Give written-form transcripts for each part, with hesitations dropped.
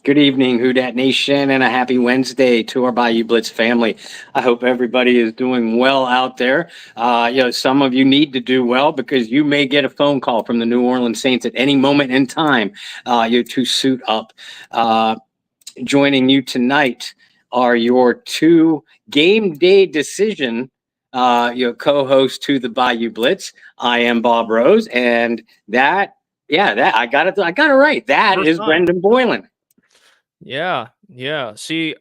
Good evening, Who Dat Nation, and a happy Wednesday to our Bayou Blitz family. I hope everybody is doing well out there. Some of you need to do well because you may get a phone call from the New Orleans Saints at any moment in time. To suit up. Joining you tonight are your two game day decision your co-host to the Bayou Blitz. I am Bob Rose, and that I got it right. That First is time. Brendan Boylan. Yeah. See,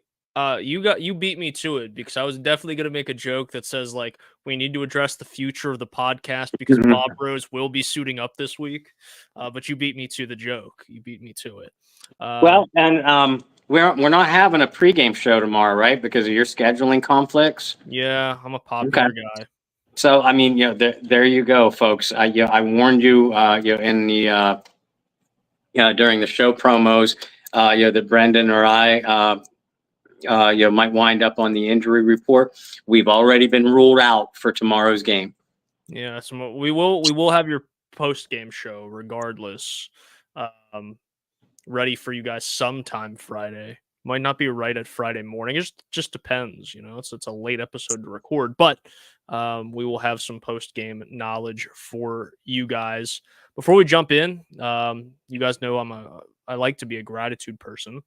you beat me to it because I was definitely gonna make a joke that says like we need to address the future of the podcast because Mhm. Bob Rose will be suiting up this week. But you beat me to the joke. You beat me to it. Well, and we're not having a pregame show tomorrow, right? Because of your scheduling conflicts. Yeah, I'm a popular guy. So I mean, there you go, folks. I warned you, in the during the show promos, that Brendan or I, might wind up on the injury report. We've already been ruled out for tomorrow's game. Yeah, so we will have your post game show regardless. Ready for you guys sometime Friday. Might not be right at Friday morning. It just depends, it's a late episode to record, but we will have some post game knowledge for you guys. Before we jump in, you guys know I like to be a gratitude person.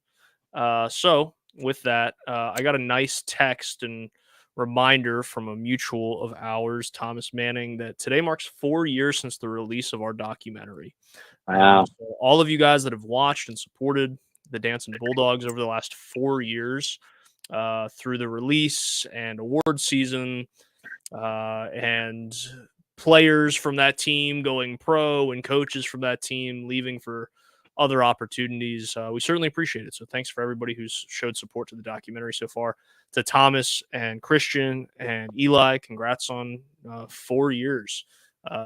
So with that, I got a nice text and reminder from a mutual of ours, Thomas Manning, that today marks 4 years since the release of our documentary. Wow. So all of you guys that have watched and supported the Dancing Bulldogs over the last 4 years, through the release and award season, and players from that team going pro and coaches from that team leaving for other opportunities, we certainly appreciate it. So thanks for everybody who's showed support to the documentary so far. To Thomas and Christian and Eli, congrats on 4 years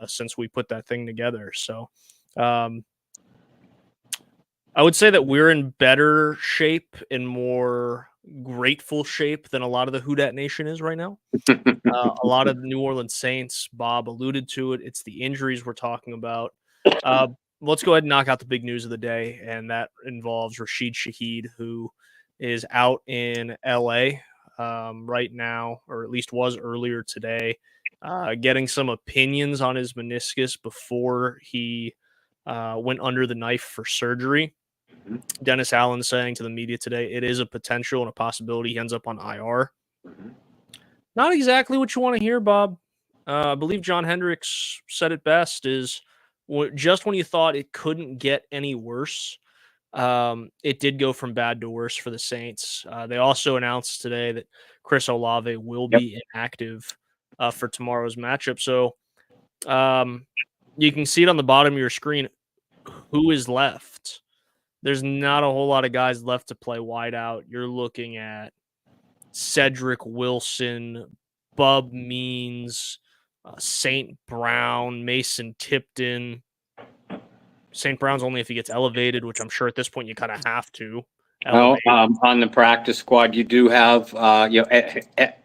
since we put that thing together. So I would say that we're in better shape and more grateful shape than a lot of the Who Dat Nation is right now. A lot of the New Orleans Saints, Bob alluded to it. It's the injuries we're talking about. Let's go ahead and knock out the big news of the day, and that involves Rashid Shaheed, who is out in LA right now, or at least was earlier today, getting some opinions on his meniscus before he went under the knife for surgery. Dennis Allen saying to the media today, it is a potential and a possibility he ends up on IR. Not exactly what you want to hear, Bob. I believe John Hendricks said it best, is just when you thought it couldn't get any worse, it did go from bad to worse for the Saints. They also announced today that Chris Olave will be inactive for tomorrow's matchup. So you can see it on the bottom of your screen who is left. There's not a whole lot of guys left to play wide out. You're looking at Cedric Wilson, Bub Means, St. Brown, Mason Tipton. St. Brown's only if he gets elevated, which I'm sure at this point you kind of have to. On the practice squad, you do have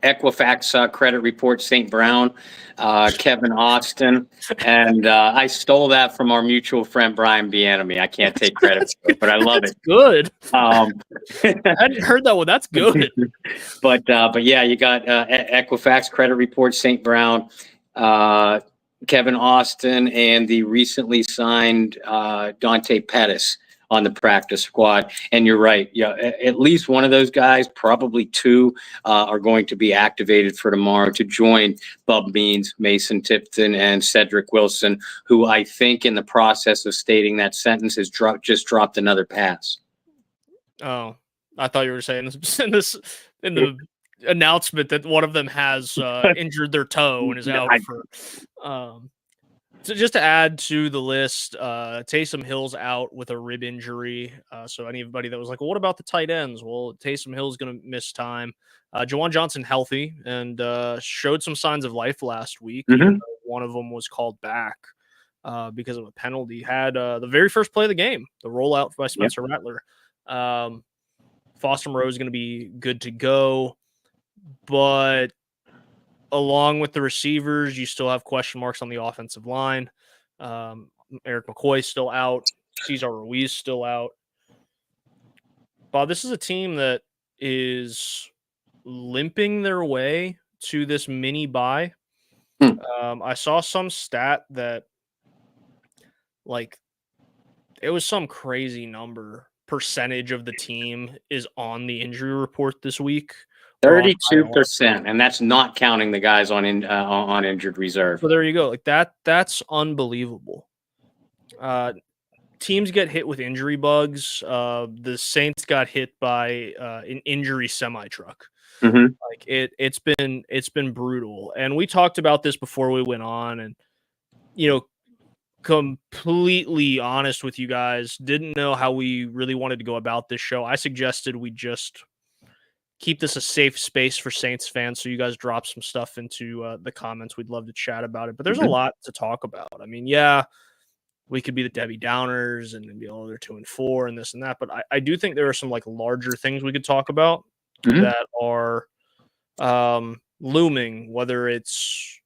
Equifax credit report, St. Brown, Kevin Austin, and I stole that from our mutual friend Brian Bienemy. I can't take credit for it, but I love it. Good. I hadn't heard that one. That's good. But yeah, you got Equifax credit report, St. Brown, Kevin Austin, and the recently signed Dante Pettis on the practice squad. And you're right. Yeah, at least one of those guys, probably two, are going to be activated for tomorrow to join Bub Means, Mason Tipton, and Cedric Wilson, who I think in the process of stating that sentence has just dropped another pass. Oh, I thought you were saying in the announcement that one of them has injured their toe and is out for. So just to add to the list, Taysom Hill's out with a rib injury. So anybody that was like, well, what about the tight ends? Well, Taysom Hill's going to miss time. Juwan Johnson healthy and showed some signs of life last week. Even though one of them was called back because of a penalty. Had the very first play of the game, the rollout by Spencer Rattler. Foster Moreau is going to be good to go. But along with the receivers, you still have question marks on the offensive line. Eric McCoy still out. Cesar Ruiz still out. Bob, this is a team that is limping their way to this mini bye. Hmm. I saw some stat that, like, it was some crazy number percentage of the team is on the injury report this week or on IR. 32%, and that's not counting the guys on injured reserve. So there you go. Like that's unbelievable. Teams get hit with injury bugs. The Saints got hit by an injury semi truck. Mhm. Like it's been brutal. And we talked about this before we went on, and you know, completely honest with you guys, didn't know how we really wanted to go about this show. I suggested we just keep this a safe space for Saints fans. So you guys drop some stuff into the comments. We'd love to chat about it. But there's a Mhm. lot to talk about. I mean, yeah, we could be the Debbie Downers and be, oh, they're 2-4 and this and that. But I do think there are some like larger things we could talk about Mhm. that are looming, whether it's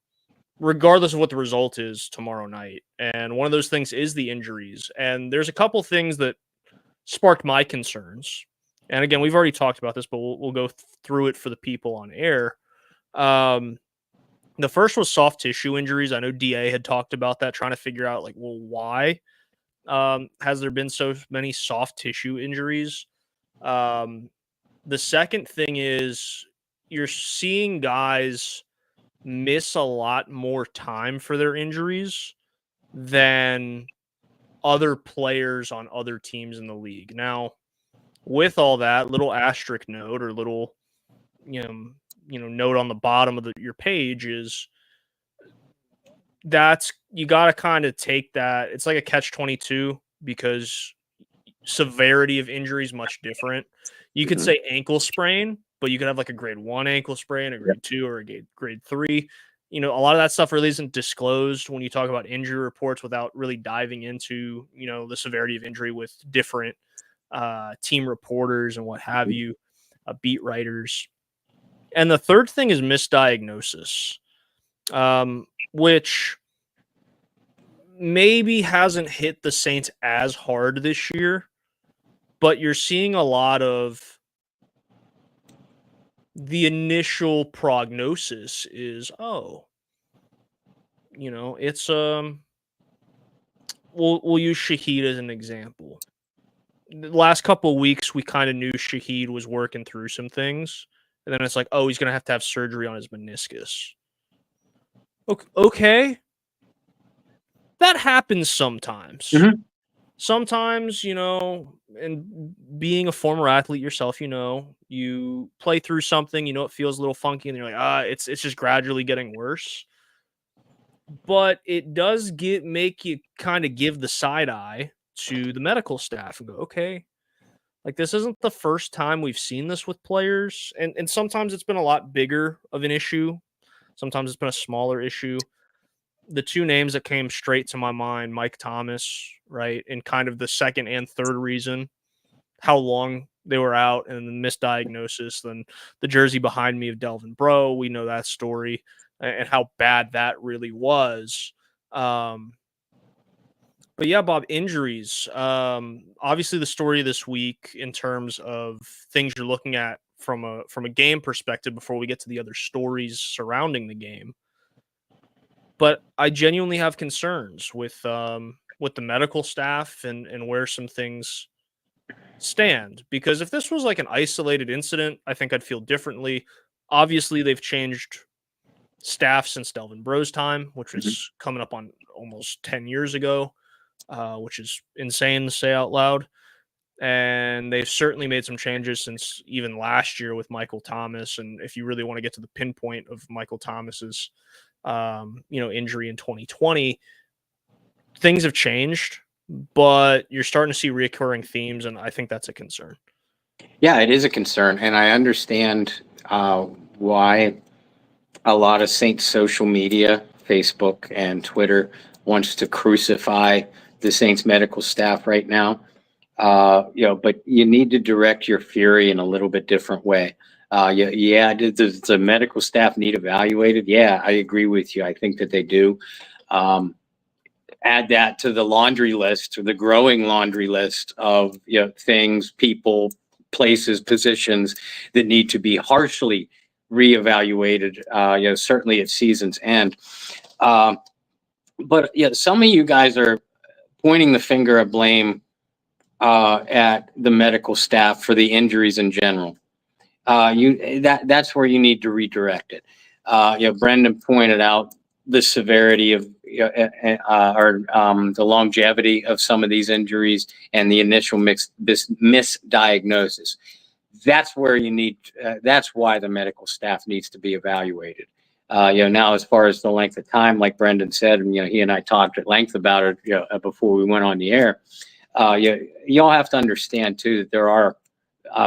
regardless of what the result is tomorrow night. And one of those things is the injuries. And there's a couple things that sparked my concerns. And again, we've already talked about this, but we'll go through it for the people on air. The first was soft tissue injuries. I know DA had talked about that, trying to figure out like, well, why has there been so many soft tissue injuries? The second thing is you're seeing guys miss a lot more time for their injuries than other players on other teams in the league. Now, with all that, little asterisk note or little you know note on the bottom of your page is that's you got to kind of take that. It's like a catch-22 because severity of injury is much different. You could Mhm. say ankle sprain, but you could have like a grade 1 ankle sprain, a Yep. grade 2, or a grade 3. A lot of that stuff really isn't disclosed when you talk about injury reports without really diving into, the severity of injury with different team reporters and what have Mhm. you, beat writers. And the third thing is misdiagnosis, which maybe hasn't hit the Saints as hard this year, but you're seeing a lot of the initial prognosis is, oh, it's we'll use Shaheed as an example. The last couple of weeks we kind of knew Shaheed was working through some things, and then it's like, oh, he's gonna have surgery on his meniscus. Okay, that happens sometimes. Mhm. Sometimes, and being a former athlete yourself, you play through something, it feels a little funky, and you're like, it's just gradually getting worse. But it does make you kind of give the side eye to the medical staff and go, okay, like this isn't the first time we've seen this with players, and sometimes it's been a lot bigger of an issue. Sometimes it's been a smaller issue. The two names that came straight to my mind, Mike Thomas, right? And kind of the second and third reason, how long they were out and the misdiagnosis, then the jersey behind me of Delvin Bro, we know that story and how bad that really was. Um, but yeah, Bob, injuries. Obviously the story this week in terms of things you're looking at from a game perspective before we get to the other stories surrounding the game. But I genuinely have concerns with the medical staff and where some things stand. Because if this was like an isolated incident, I think I'd feel differently. Obviously, they've changed staff since Delvin Bro's time, which Mhm. was coming up on almost 10 years ago, which is insane to say out loud. And they've certainly made some changes since even last year with Michael Thomas. And if you really want to get to the pinpoint of Michael Thomas's injury in 2020, things have changed, but you're starting to see reoccurring themes, and I think that's a concern. Yeah, it is a concern, and I understand why a lot of Saints social media, Facebook and Twitter, wants to crucify the Saints medical staff right now. But you need to direct your fury in a little bit different way. Does the medical staff need evaluated? Yeah, I agree with you. I think that they do. Um, Add that to the laundry list or the growing laundry list of things, people, places, positions that need to be harshly reevaluated, certainly at season's end. But yeah, some of you guys are pointing the finger of blame at the medical staff for the injuries in general. That's where you need to redirect it. Brendan pointed out the severity of the longevity of some of these injuries and the initial misdiagnosis. That's where you need. That's why the medical staff needs to be evaluated. Now as far as the length of time, like Brendan said, and he and I talked at length about it before we went on the air. You all have to understand too that there are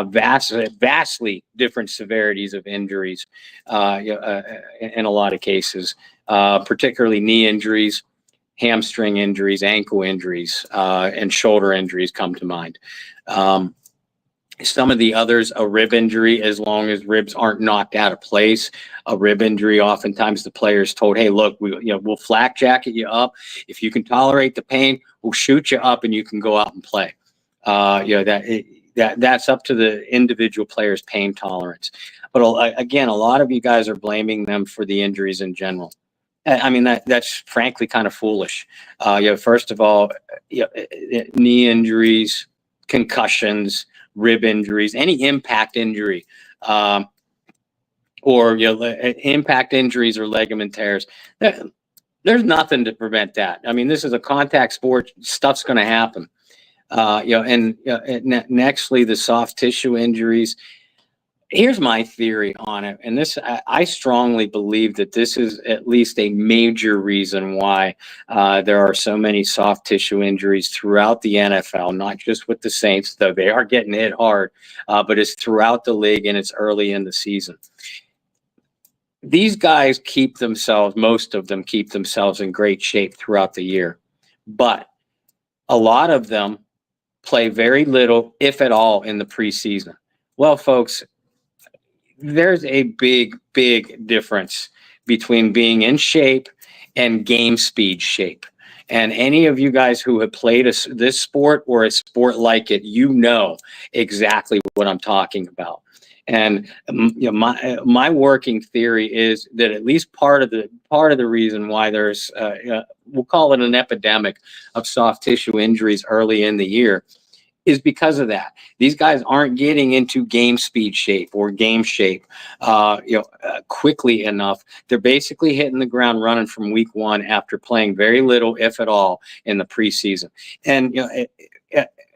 vastly different severities of injuries in a lot of cases, particularly knee injuries, hamstring injuries, ankle injuries, and shoulder injuries come to mind. Some of the others, a rib injury, as long as ribs aren't knocked out of place, a rib injury, oftentimes the player is told, hey, look, we'll flak jacket you up. If you can tolerate the pain, we'll shoot you up and you can go out and play. That's up to the individual player's pain tolerance. But again, a lot of you guys are blaming them for the injuries in general. I mean, that's frankly kind of foolish. First of all, knee injuries, concussions, rib injuries, any impact injury, or impact injuries or ligament tears. There's nothing to prevent that. I mean, this is a contact sport. Stuff's going to happen. Nextly, the soft tissue injuries. Here's my theory on it, and this I strongly believe that this is at least a major reason why there are so many soft tissue injuries throughout the NFL, not just with the Saints, though they are getting hit hard, but it's throughout the league and it's early in the season. These guys most of them keep themselves in great shape throughout the year, but a lot of them play very little, if at all, in the preseason. Well, folks, there's a big difference between being in shape and game speed shape. And any of you guys who have played this sport or a sport like it, exactly what I'm talking about. And my working theory is that at least part of the reason why there's we'll call it an epidemic of soft tissue injuries early in the year is because of that. These guys aren't getting into game speed shape or game shape quickly enough. They're basically hitting the ground running from week one after playing very little, if at all, in the preseason. And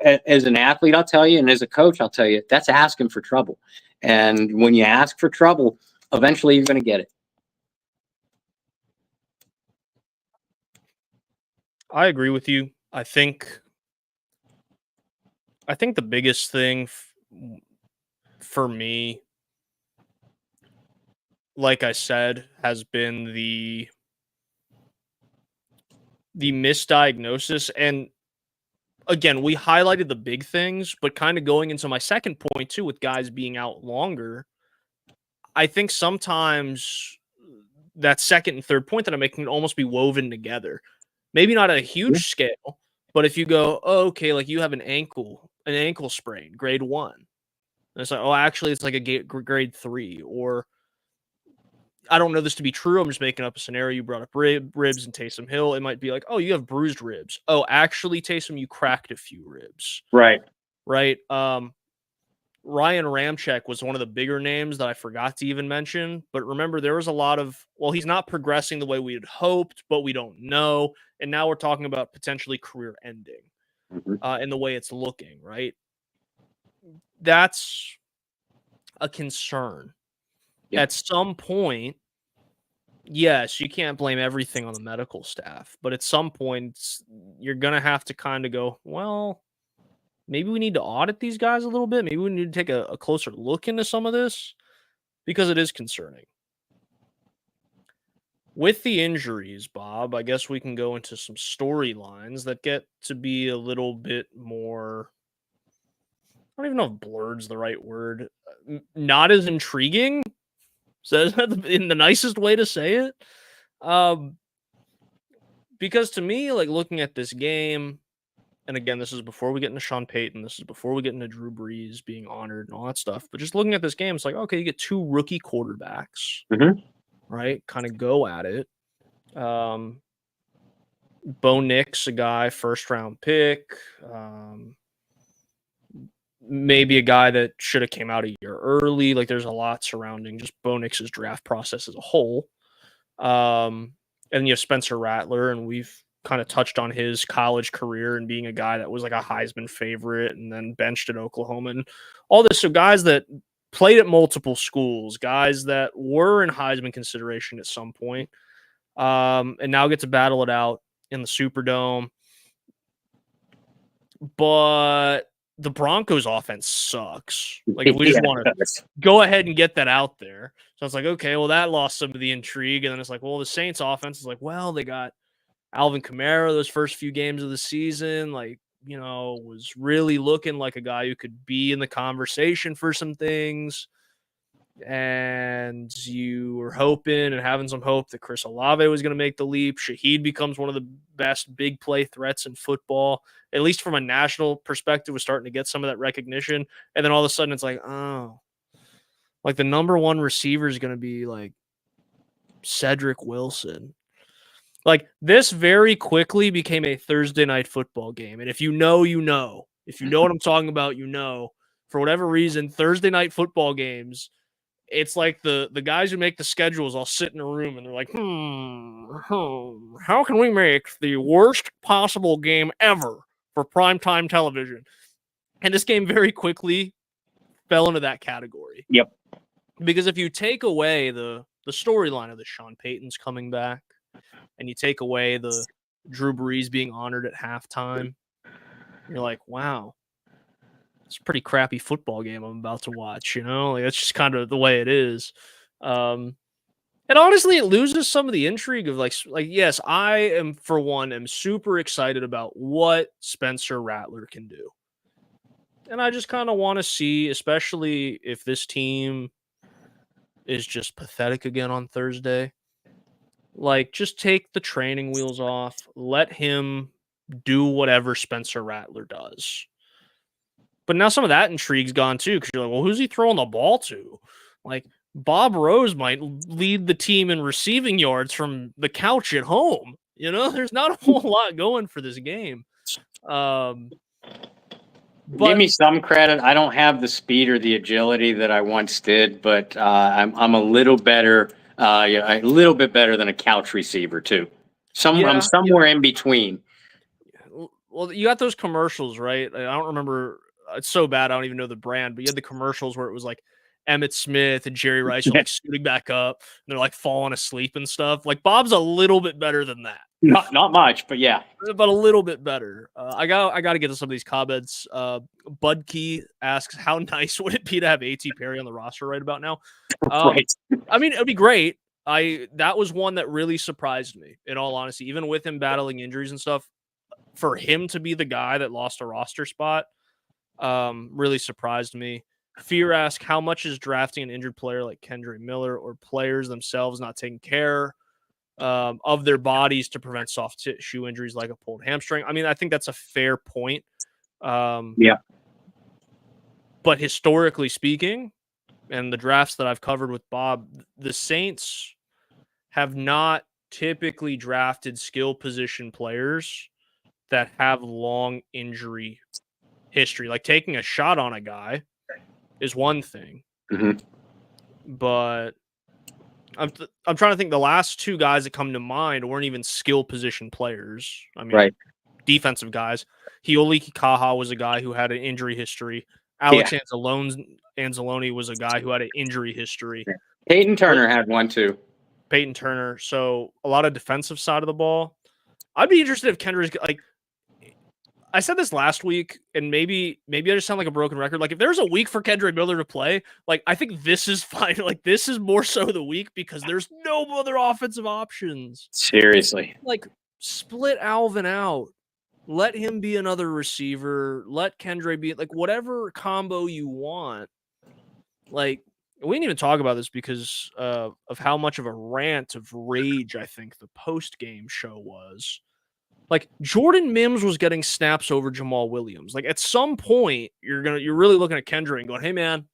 as an athlete, I'll tell you, and as a coach, I'll tell you, that's asking for trouble. And when you ask for trouble, eventually you're going to get it. I agree with you. I think the biggest thing for me, like I said, has been the misdiagnosis. And again, we highlighted the big things, but kind of going into my second point too, with guys being out longer, I think sometimes that second and third point that I'm making can almost be woven together. Maybe not at a huge scale, but if you go, oh, okay, like you have an ankle sprain, grade 1. And it's like, oh, actually, it's like a grade 3. Or I don't know this to be true. I'm just making up a scenario. You brought up ribs and Taysom Hill. It might be like, oh, you have bruised ribs. Oh, actually, Taysom, you cracked a few ribs. Right. Ryan Ramczyk was one of the bigger names that I forgot to even mention. But remember, there was a lot of, well, he's not progressing the way we had hoped, but we don't know. And now we're talking about potentially career ending and the way it's looking, right? That's a concern. Yep. At some point, yes, you can't blame everything on the medical staff. But at some point, you're going to have to kind of go, well, maybe we need to audit these guys a little bit. Maybe we need to take a closer look into some of this because it is concerning. With the injuries, Bob, I guess we can go into some storylines that get to be a little bit more, I don't even know if blurred's the right word, not as intriguing. So is that in the nicest way to say it? Because to me, like looking at this game, and again, this is before we get into Sean Payton, this is before we get into Drew Brees being honored and all that stuff. But just looking at this game, it's like, okay, you get two rookie quarterbacks, right? Kind of go at it. Bo Nix, a guy, first round pick. Maybe a guy that should have came out a year early. Like there's a lot surrounding just Bo Nix's draft process as a whole. And you have Spencer Rattler, and we've kind of touched on his college career and being a guy that was like a Heisman favorite and then benched at Oklahoma and all this. So guys that played at multiple schools, guys that were in Heisman consideration at some point, and now get to battle it out in the Superdome. But the Broncos offense sucks. Like if we just want to go ahead and get that out there. So it's like, okay, well, that lost some of the intrigue. And then it's like, well, the Saints offense is like, well, they got Alvin Kamara those first few games of the season, like, you know, was really looking like a guy who could be in the conversation for some things. And you were hoping and having some hope that Chris Olave was going to make the leap. Shaheed becomes one of the best big play threats in football, at least from a national perspective, was starting to get some of that recognition. And then all of a sudden it's like, oh, like the number one receiver is going to be like Cedric Wilson. Like this very quickly became a Thursday night football game. And if you know, you know. If you know what I'm talking about, you know. For whatever reason, Thursday night football games, it's like the guys who make the schedules all sit in a room and they're like, how can we make the worst possible game ever for primetime television? And this game very quickly fell into that category. Yep. Because if you take away the storyline of the Sean Payton's coming back, and you take away the Drew Brees being honored at halftime, you're like, wow, it's a pretty crappy football game I'm about to watch, you know? Like, that's just kind of the way it is. And honestly, it loses some of the intrigue of like, yes, I am, for one, am super excited about what Spencer Rattler can do. And I just kind of want to see, especially if this team is just pathetic again on Thursday, like, just take the training wheels off. Let him do whatever Spencer Rattler does. But now some of that intrigue's gone too, because you're like, well, who's he throwing the ball to? Like, Bob Rose might lead the team in receiving yards from the couch at home. You know, there's not a whole lot going for this game. But give me some credit. I don't have the speed or the agility that I once did, but I'm a little better. A little bit better than a couch receiver too. I'm somewhere in between. Well, you got those commercials, right? I don't remember. It's so bad I don't even know the brand, but you had the commercials where it was like Emmitt Smith and Jerry Rice are like scooting back up and they're like falling asleep and stuff. Like Bob's a little bit better than that. Not much, but yeah. But a little bit better. I got to get to some of these comments. Bud Key asks, how nice would it be to have A.T. Perry on the roster right about now? Right. I mean, it would be great. That was one that really surprised me, in all honesty. Even with him battling injuries and stuff, for him to be the guy that lost a roster spot really surprised me. Fear asks, how much is drafting an injured player like Kendre Miller or players themselves not taking care of their bodies to prevent soft tissue injuries like a pulled hamstring? I mean, I think that's a fair point. Yeah. But historically speaking, and the drafts that I've covered with Bob, the Saints have not typically drafted skill position players that have long injury history. Like taking a shot on a guy is one thing, but I'm trying to think. The last two guys that come to mind weren't even skill position players. I mean, defensive guys. Hioliki Kaha was a guy who had an injury history. Alex Anzalone was a guy who had an injury history. Peyton Turner had one too. Peyton Turner. So a lot of defensive side of the ball. I'd be interested if Kendrick's like. I said this last week, and maybe I just sound like a broken record. Like, if there's a week for Kendre Miller to play, like, I think this is fine. Like, this is more so the week because there's no other offensive options. Seriously. Like, split Alvin out. Let him be another receiver. Let Kendre be, like, whatever combo you want. Like, we didn't even talk about this because of how much of a rant of rage I think the post-game show was. Like Jordan Mims was getting snaps over Jamal Williams. Like at some point, you're really looking at Kendra and going, "Hey man,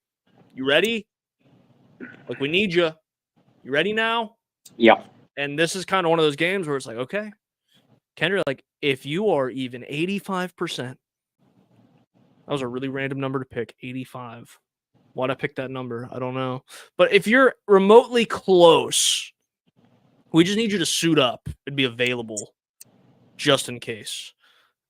you ready? Like we need you. You ready now?" Yeah. And this is kind of one of those games where it's like, okay, Kendra, like if you are even 85%, that was a really random number to pick, 85. Why'd I pick that number? I don't know. But if you're remotely close, we just need you to suit up and be available just in case.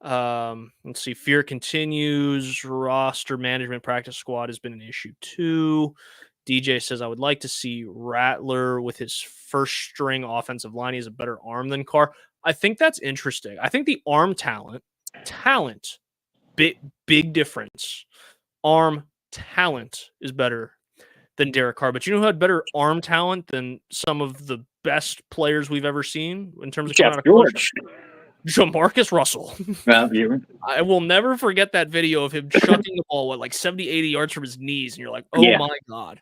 Let's see. Fear continues. Roster management practice squad has been an issue too. DJ says, I would like to see Rattler with his first string offensive line. He has a better arm than Carr. I think that's interesting. I think the arm talent, big difference. Arm talent is better than Derek Carr. But you know who had better arm talent than some of the best players we've ever seen in terms of coming out of college? Jamarcus Russell. I will never forget that video of him chucking the ball, like 70, 80 yards from his knees. And you're like, oh my God,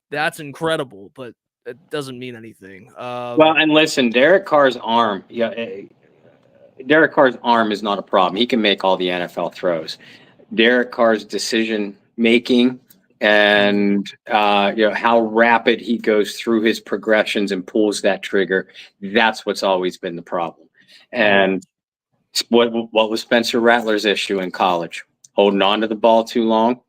that's incredible. But it doesn't mean anything. Well, and listen, Derek Carr's arm, Derek Carr's arm is not a problem. He can make all the NFL throws. Derek Carr's decision making and how rapid he goes through his progressions and pulls that trigger, that's what's always been the problem. And what was Spencer Rattler's issue in college? Holding on to the ball too long,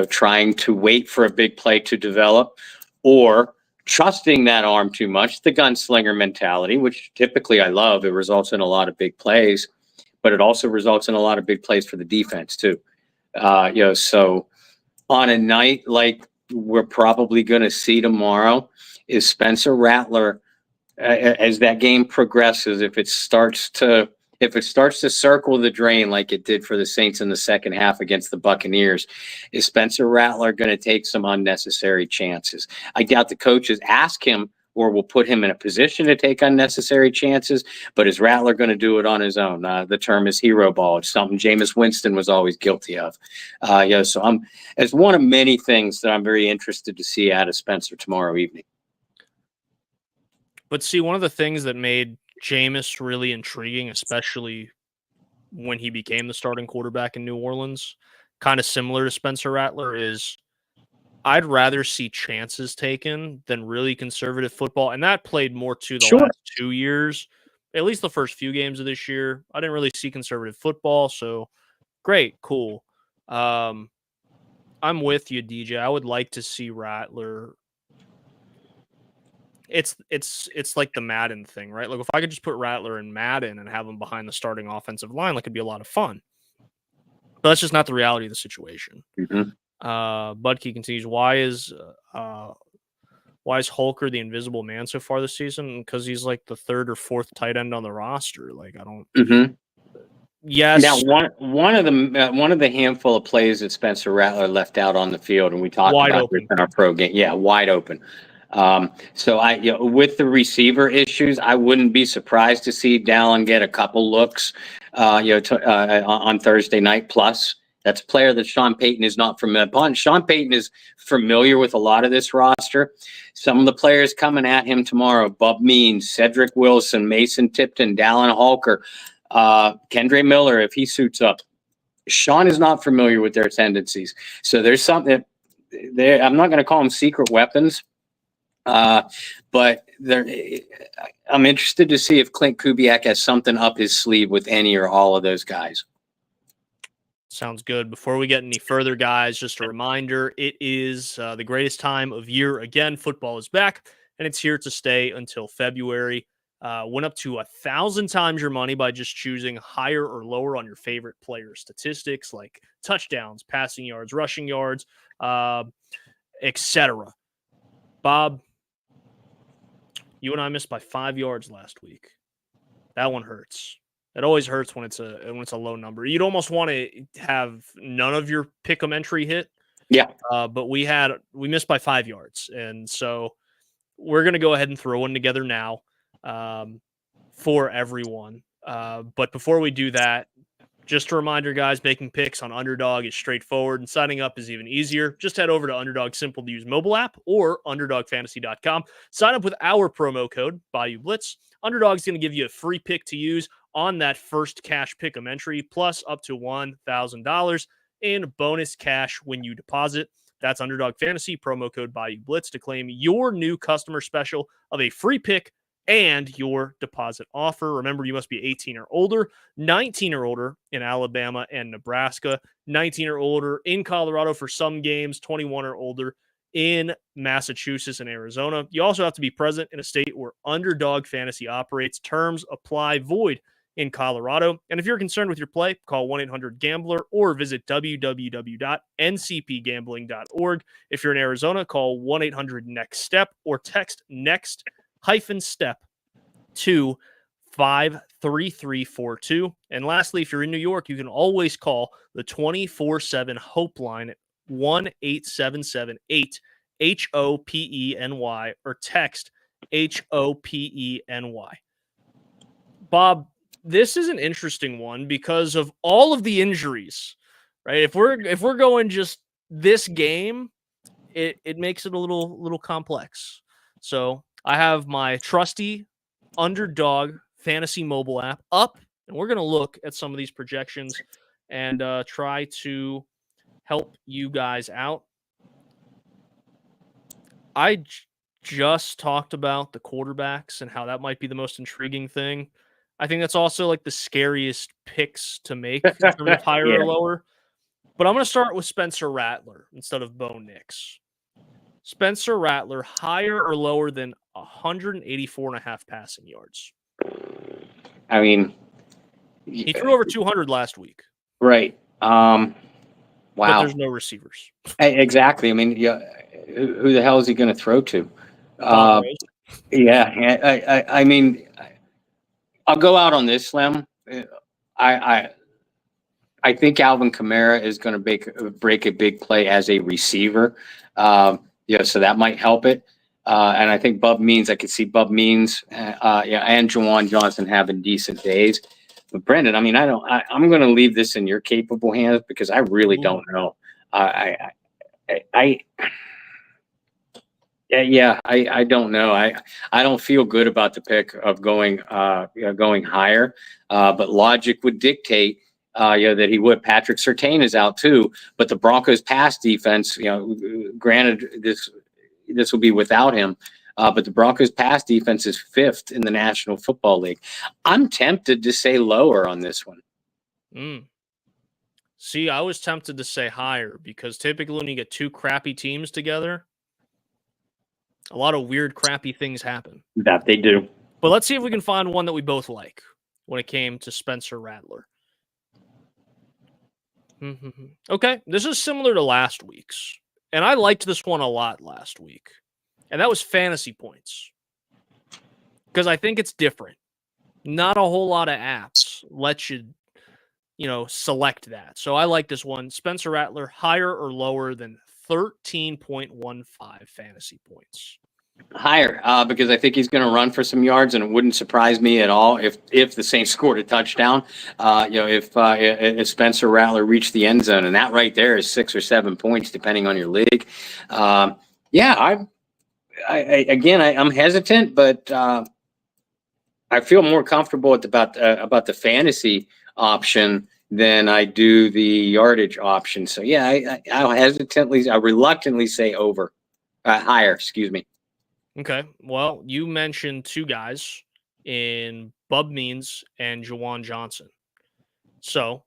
trying to wait for a big play to develop, or trusting that arm too much, the gunslinger mentality, which typically I love. It results in a lot of big plays, but it also results in a lot of big plays for the defense too. So on a night like we're probably going to see tomorrow, is Spencer Rattler, as that game progresses, if it starts to circle the drain like it did for the Saints in the second half against the Buccaneers, is Spencer Rattler going to take some unnecessary chances? I doubt the coaches ask him or will put him in a position to take unnecessary chances, but is Rattler going to do it on his own? The term is hero ball. It's something Jameis Winston was always guilty of. So it's one of many things that I'm very interested to see out of Spencer tomorrow evening. But see, one of the things that made Jameis really intriguing, especially when he became the starting quarterback in New Orleans, kind of similar to Spencer Rattler, is I'd rather see chances taken than really conservative football. And that played more to the last 2 years, at least the first few games of this year. I didn't really see conservative football. So great, cool. I'm with you, DJ. I would like to see Rattler. It's like the Madden thing, right? Like if I could just put Rattler in Madden and have him behind the starting offensive line, like it'd be a lot of fun. But that's just not the reality of the situation. Mm-hmm. Budke continues, why is Holker the invisible man so far this season? Because he's like the third or fourth tight end on the roster. Like I don't. Mm-hmm. Yes. Now one of the handful of plays that Spencer Rattler left out on the field, and we talked about this in our pro game. Yeah, wide open. So with the receiver issues, I wouldn't be surprised to see Dallin get a couple looks, on Thursday night. Plus, that's a player that Sean Payton is not familiar upon. Sean Payton is familiar with a lot of this roster. Some of the players coming at him tomorrow: Bub Means, Cedric Wilson, Mason Tipton, Dallin Holker, Kendre Miller, if he suits up. Sean is not familiar with their tendencies, so there's something there. I'm not going to call them secret weapons. But I'm interested to see if Clint Kubiak has something up his sleeve with any or all of those guys. Sounds good. Before we get any further, guys, just a reminder, it is the greatest time of year. Again, football is back, and it's here to stay until February. Win up to 1,000 times your money by just choosing higher or lower on your favorite player statistics like touchdowns, passing yards, rushing yards, etc. Bob, you and I missed by 5 yards last week. That one hurts. It always hurts when it's a low number. You'd almost want to have none of your pick'em entry hit. Yeah. But we missed by 5 yards, and so we're gonna go ahead and throw one together now for everyone. But before we do that, just a reminder, guys, making picks on Underdog is straightforward, and signing up is even easier. Just head over to Underdog's simple-to-use mobile app or UnderdogFantasy.com. Sign up with our promo code, Bayou Blitz. Underdog's going to give you a free pick to use on that first cash pick'em entry, plus up to $1,000 in bonus cash when you deposit. That's Underdog Fantasy, promo code Bayou Blitz to claim your new customer special of a free pick and your deposit offer. Remember, you must be 18 or older, 19 or older in Alabama and Nebraska, 19 or older in Colorado for some games, 21 or older in Massachusetts and Arizona. You also have to be present in a state where Underdog Fantasy operates. Terms apply, void in Colorado. And if you're concerned with your play, call 1-800-GAMBLER or visit www.ncpgambling.org. If you're in Arizona, call 1-800-NEXT-STEP or text NEXT-STEP to 53342. And lastly, if you're in New York, you can always call the 24/7 Hope line at 1-877-8-HOPENY or text HOPENY. Bob, this is an interesting one because of all of the injuries, right? If we're going just this game, it makes it a little complex. So I have my trusty Underdog Fantasy mobile app up, and we're going to look at some of these projections and try to help you guys out. I just talked about the quarterbacks and how that might be the most intriguing thing. I think that's also like the scariest picks to make in terms of higher Yeah. or lower. But I'm going to start with Spencer Rattler instead of Bo Nix. Spencer Rattler, higher or lower than 184.5 passing yards? I mean, He threw over 200 last week. right. But Wow. there's no receivers. Exactly. I mean, yeah, who the hell is he going to throw to? Bob Rose. Yeah. I mean, I'll go out on this limb. I think Alvin Kamara is going to break a big play as a receiver. So that might help it. And I think Bub Means, I could see Bub Means, and Juwan Johnson having decent days. But Brendan, I mean, I'm going to leave this in your capable hands because I really don't know. I don't know. I don't feel good about the pick of going higher. But logic would dictate that he would. Patrick Surtain is out too, but the Broncos pass defense, granted this will be without him, but the Broncos pass defense is 5th in the National Football League. I'm tempted to say lower on this one. See, I was tempted to say higher because typically when you get two crappy teams together, a lot of weird, crappy things happen. That they do. But let's see if we can find one that we both like when it came to Spencer Rattler. Okay, this is similar to last week's. And I liked this one a lot last week. And that was fantasy points. Because I think it's different. Not a whole lot of apps let you, select that. So I like this one. Spencer Rattler, higher or lower than 13.15 fantasy points? Higher, because I think he's going to run for some yards, and it wouldn't surprise me at all if the Saints scored a touchdown. If Spencer Rattler reached the end zone, and that right there is 6 or 7 points, depending on your league. I'm hesitant, but I feel more comfortable about the fantasy option than I do the yardage option. So yeah, I reluctantly say higher. Excuse me. Okay. Well, you mentioned two guys in Bub Means and Juwan Johnson. So,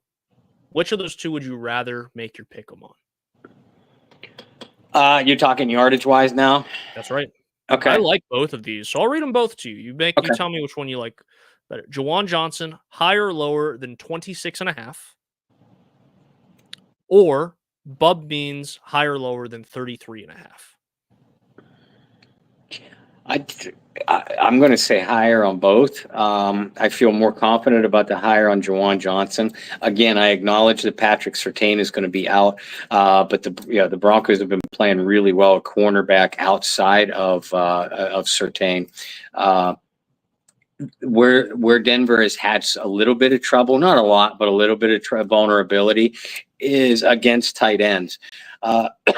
which of those two would you rather make your pick 'em on? You're talking yardage wise now? That's right. Okay. I like both of these, so I'll read them both to you. You tell me which one you like better. Juwan Johnson, higher or lower than 26.5, or Bub Means, higher or lower than 33.5. I'm going to say higher on both. I feel more confident about the higher on Juwan Johnson. Again, I acknowledge that Patrick Surtain is going to be out, but the Broncos have been playing really well at cornerback outside of Surtain. Where Denver has had a little bit of trouble, not a lot, but a little bit of vulnerability, is against tight ends,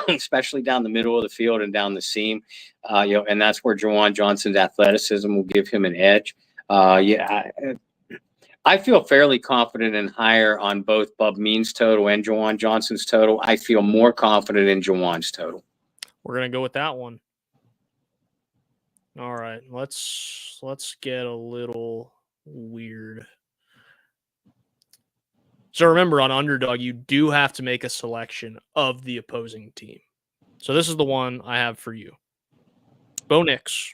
especially down the middle of the field and down the seam. And that's where Juwan Johnson's athleticism will give him an edge. I feel fairly confident and higher on both Bub Means' total and Jawan Johnson's total. I feel more confident in Jawan's total. We're gonna go with that one. All right, let's get a little weird. So remember, on Underdog, you do have to make a selection of the opposing team. So this is the one I have for you. Bo Nix.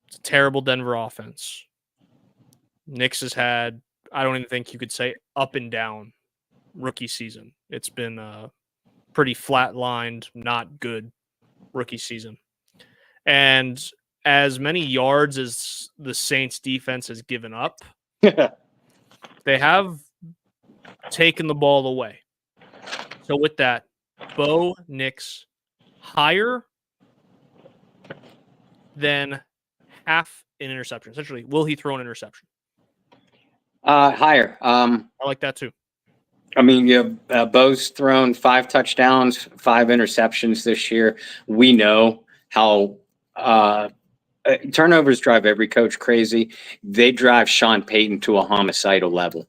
It's a terrible Denver offense. Nix has had, I don't even think you could say up and down rookie season. It's been pretty flat-lined, not good rookie season. And as many yards as the Saints defense has given up, they have taken the ball away. So with that, Bo Nix higher than half an interception. Essentially, will he throw an interception? Higher. I like that too. I mean, Bo's thrown 5 touchdowns, 5 interceptions this year. We know how turnovers drive every coach crazy. They drive Sean Payton to a homicidal level.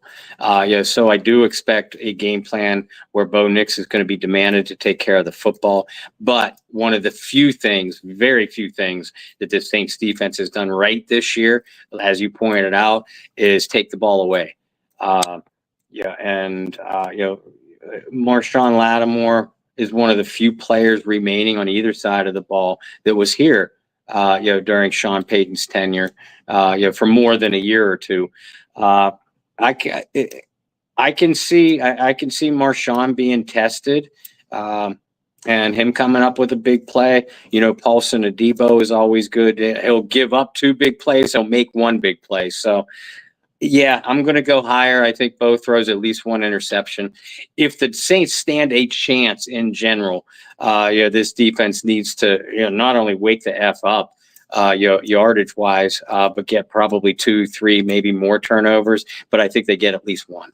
So I do expect a game plan where Bo Nix is going to be demanded to take care of the football. But one of the few things, very few things, that the Saints defense has done right this year, as you pointed out, is take the ball away. Marshawn Lattimore is one of the few players remaining on either side of the ball that was here during Sean Payton's tenure, for more than a year or two. I can see Marshawn being tested, and him coming up with a big play. Paulson Adebo is always good. He'll give up 2 big plays. He'll make 1 big play. So, yeah, I'm going to go higher. I think Bo throws at least 1 interception. If the Saints stand a chance in general, this defense needs to not only wake the F up, yardage wise, but get probably 2, 3, maybe more turnovers. But I think they get at least 1.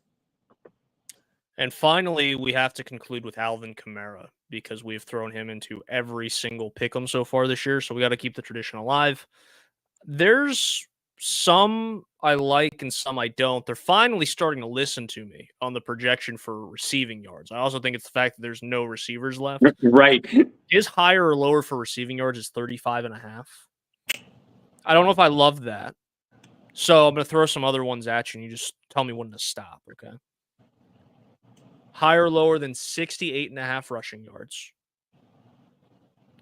And finally, we have to conclude with Alvin Kamara because we've thrown him into every single pick'em so far this year. So we got to keep the tradition alive. There's some I like and some I don't. They're finally starting to listen to me on the projection for receiving yards. I also think it's the fact that there's no receivers left. Right. His higher or lower for receiving yards is 35.5. I don't know if I love that. So I'm going to throw some other ones at you and you just tell me when to stop, okay? Higher or lower than 68.5 rushing yards.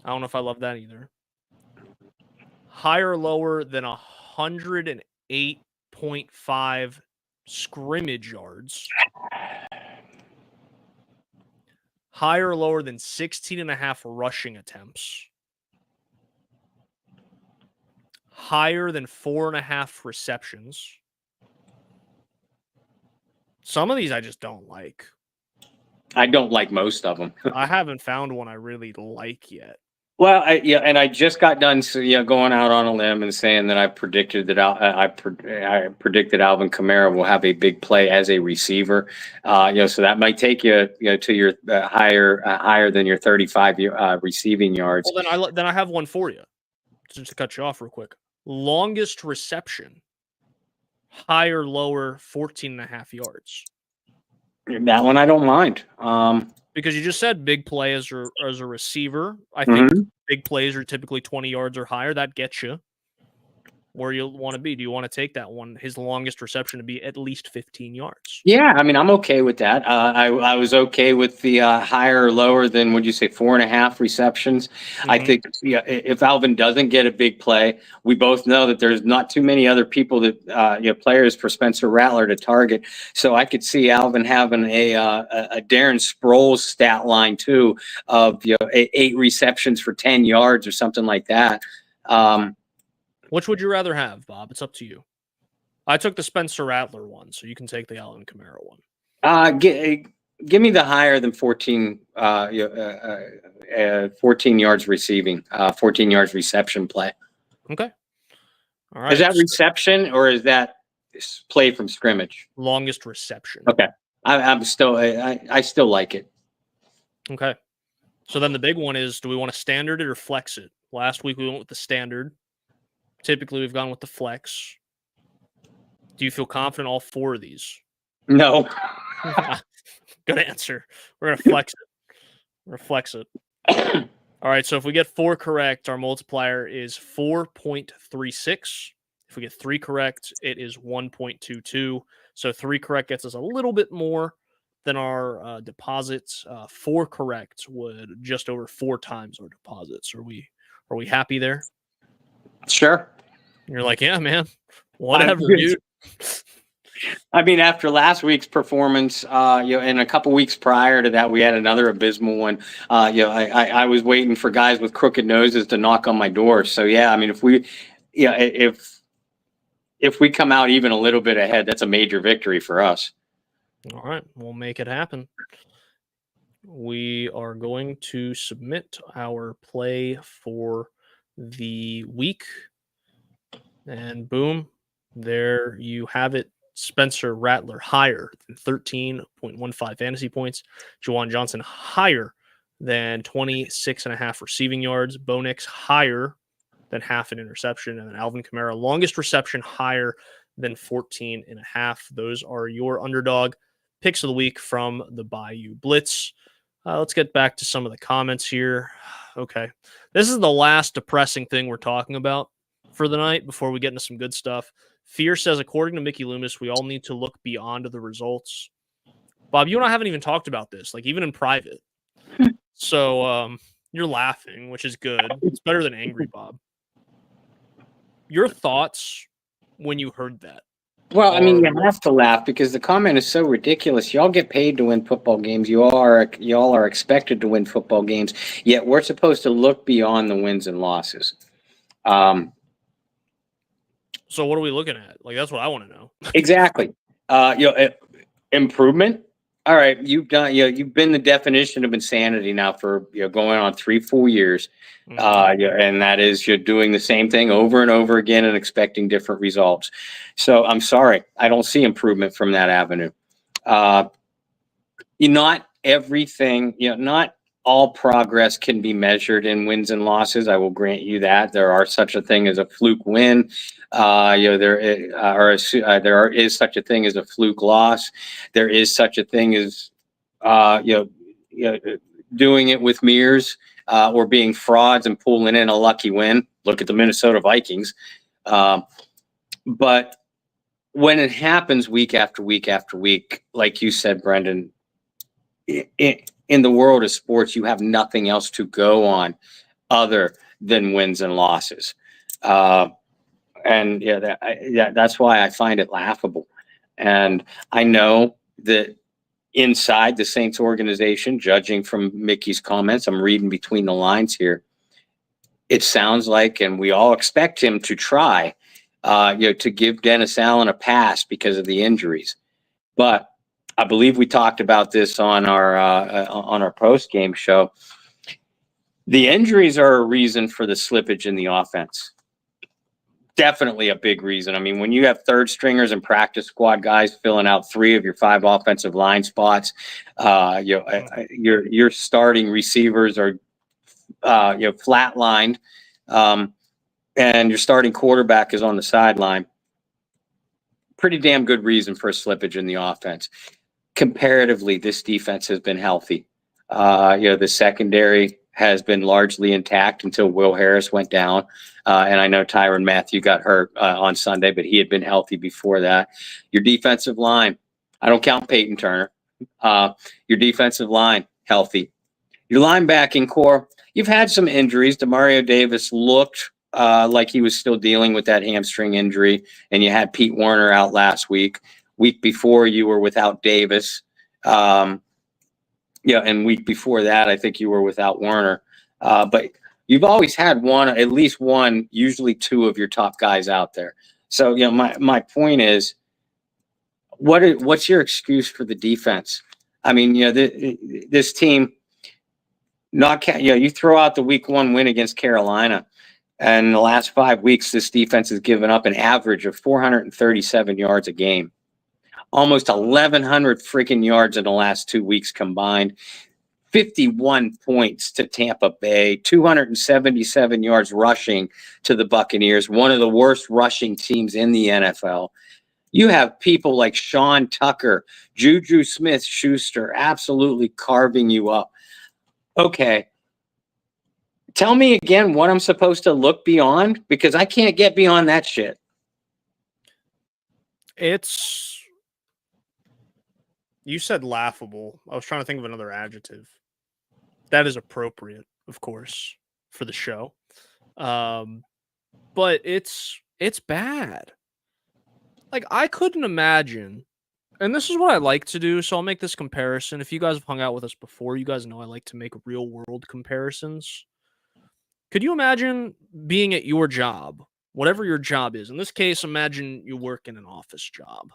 I don't know if I love that either. Higher or lower than 108.5 scrimmage yards. Higher or lower than 16.5 rushing attempts. Higher than 4.5 receptions. Some of these I just don't like. I don't like most of them. I haven't found one I really like yet. Well, and I just got done going out on a limb and saying that I predicted that I predicted Alvin Kamara will have a big play as a receiver. So that might take you, to your higher than your 35 receiving yards. Well, then I have one for you. Just to cut you off real quick. Longest reception, higher, lower, 14.5 yards. That one I don't mind. Because you just said big play as a receiver. I think big plays are typically 20 yards or higher. That gets you where you'll want to be. Do you want to take that one, his longest reception, to be at least 15 yards? Yeah, I mean, I'm okay with that. I was okay with the higher or lower than, would you say, 4.5 receptions. I think if Alvin doesn't get a big play, we both know that there's not too many other people that players for Spencer Rattler to target. So I could see Alvin having a Darren Sproles stat line too of 8 receptions for 10 yards or something like that. Which would you rather have, Bob? It's up to you. I took the Spencer Rattler one, so you can take the Alvin Kamara one. Give me the higher than 14 yards receiving, 14 yards reception play. Okay. All right. Is that reception or is that play from scrimmage? Longest reception. Okay. I still like it. Okay. So then the big one is, do we want to standard it or flex it? Last week we went with the standard. Typically we've gone with the flex. Do you feel confident all 4 of these? No. Good answer. We're going to flex it. We're going to flex it. All right, so if we get 4 correct, our multiplier is 4.36. If we get 3 correct, it is 1.22. So 3 correct gets us a little bit more than our deposits. 4 correct would just over 4 times our deposits. Are we happy there? Sure. You're like, yeah, man, whatever, dude. I mean, after last week's performance, and a couple weeks prior to that, we had another abysmal one. I was waiting for guys with crooked noses to knock on my door. So yeah, I mean, if we come out even a little bit ahead, that's a major victory for us. All right, we'll make it happen. We are going to submit our play for the week, and boom, there you have it. Spencer Rattler higher than 13.15 fantasy points. Juwan Johnson higher than 26.5 receiving yards. Bo Nix higher than half an interception. And then Alvin Kamara, longest reception, higher than 14.5. Those are your underdog picks of the week from the Bayou Blitz. Let's get back to some of the comments here. Okay. This is the last depressing thing we're talking about for the night before we get into some good stuff. Fear says, according to Mickey Loomis, we all need to look beyond the results. Bob, you and I haven't even talked about this, like even in private. So you're laughing, which is good. It's better than angry, Bob. Your thoughts when you heard that? Well, I mean, you have to laugh because the comment is so ridiculous. Y'all get paid to win football games. Y'all are expected to win football games. Yet we're supposed to look beyond the wins and losses. So what are we looking at? Like, that's what I want to know. Exactly. Improvement. All right. You've been the definition of insanity now for, going on 3-4 years. And that is you're doing the same thing over and over again and expecting different results. So I'm sorry. I don't see improvement from that avenue. Not everything, not all progress can be measured in wins and losses. I will grant you that there are such a thing as a fluke win. There is such a thing as a fluke loss. There is such a thing as doing it with mirrors or being frauds and pulling in a lucky win. Look at the Minnesota Vikings. But when it happens week after week after week, like you said, Brendan, in the world of sports, you have nothing else to go on other than wins and losses. That's why I find it laughable. And I know that inside the Saints organization, judging from Mickey's comments, I'm reading between the lines here. It sounds like, and we all expect him to try, to give Dennis Allen a pass because of the injuries. But I believe we talked about this on our post-game show. The injuries are a reason for the slippage in the offense. Definitely a big reason. I mean, when you have third stringers and practice squad guys filling out 3 of your 5 offensive line spots, your starting receivers are flatlined, and your starting quarterback is on the sideline. Pretty damn good reason for a slippage in the offense. Comparatively, this defense has been healthy. The secondary has been largely intact until Will Harris went down. And I know Tyrann Mathieu got hurt on Sunday, but he had been healthy before that. Your defensive line, I don't count Peyton Turner. Your defensive line, healthy. Your linebacking core, you've had some injuries. Demario Davis looked like he was still dealing with that hamstring injury, and you had Pete Werner out last week. Week before, you were without Davis. And week before that, I think you were without Werner. But you've always had at least one, usually 2 of your top guys out there. So, my point is, what's your excuse for the defense? I mean, this team, you throw out the week 1 win against Carolina, and in the last 5 weeks, this defense has given up an average of 437 yards a game. Almost 1,100 freaking yards in the last 2 weeks combined. 51 points to Tampa Bay. 277 yards rushing to the Buccaneers. One of the worst rushing teams in the NFL. You have people like Sean Tucker, Juju Smith-Schuster absolutely carving you up. Okay. Tell me again what I'm supposed to look beyond, because I can't get beyond that shit. You said laughable. I was trying to think of another adjective. That is appropriate, of course, for the show. But it's bad. Like, I couldn't imagine, and this is what I like to do, so I'll make this comparison. If you guys have hung out with us before, you guys know I like to make real world comparisons. Could you imagine being at your job, whatever your job is? In this case, imagine you work in an office job.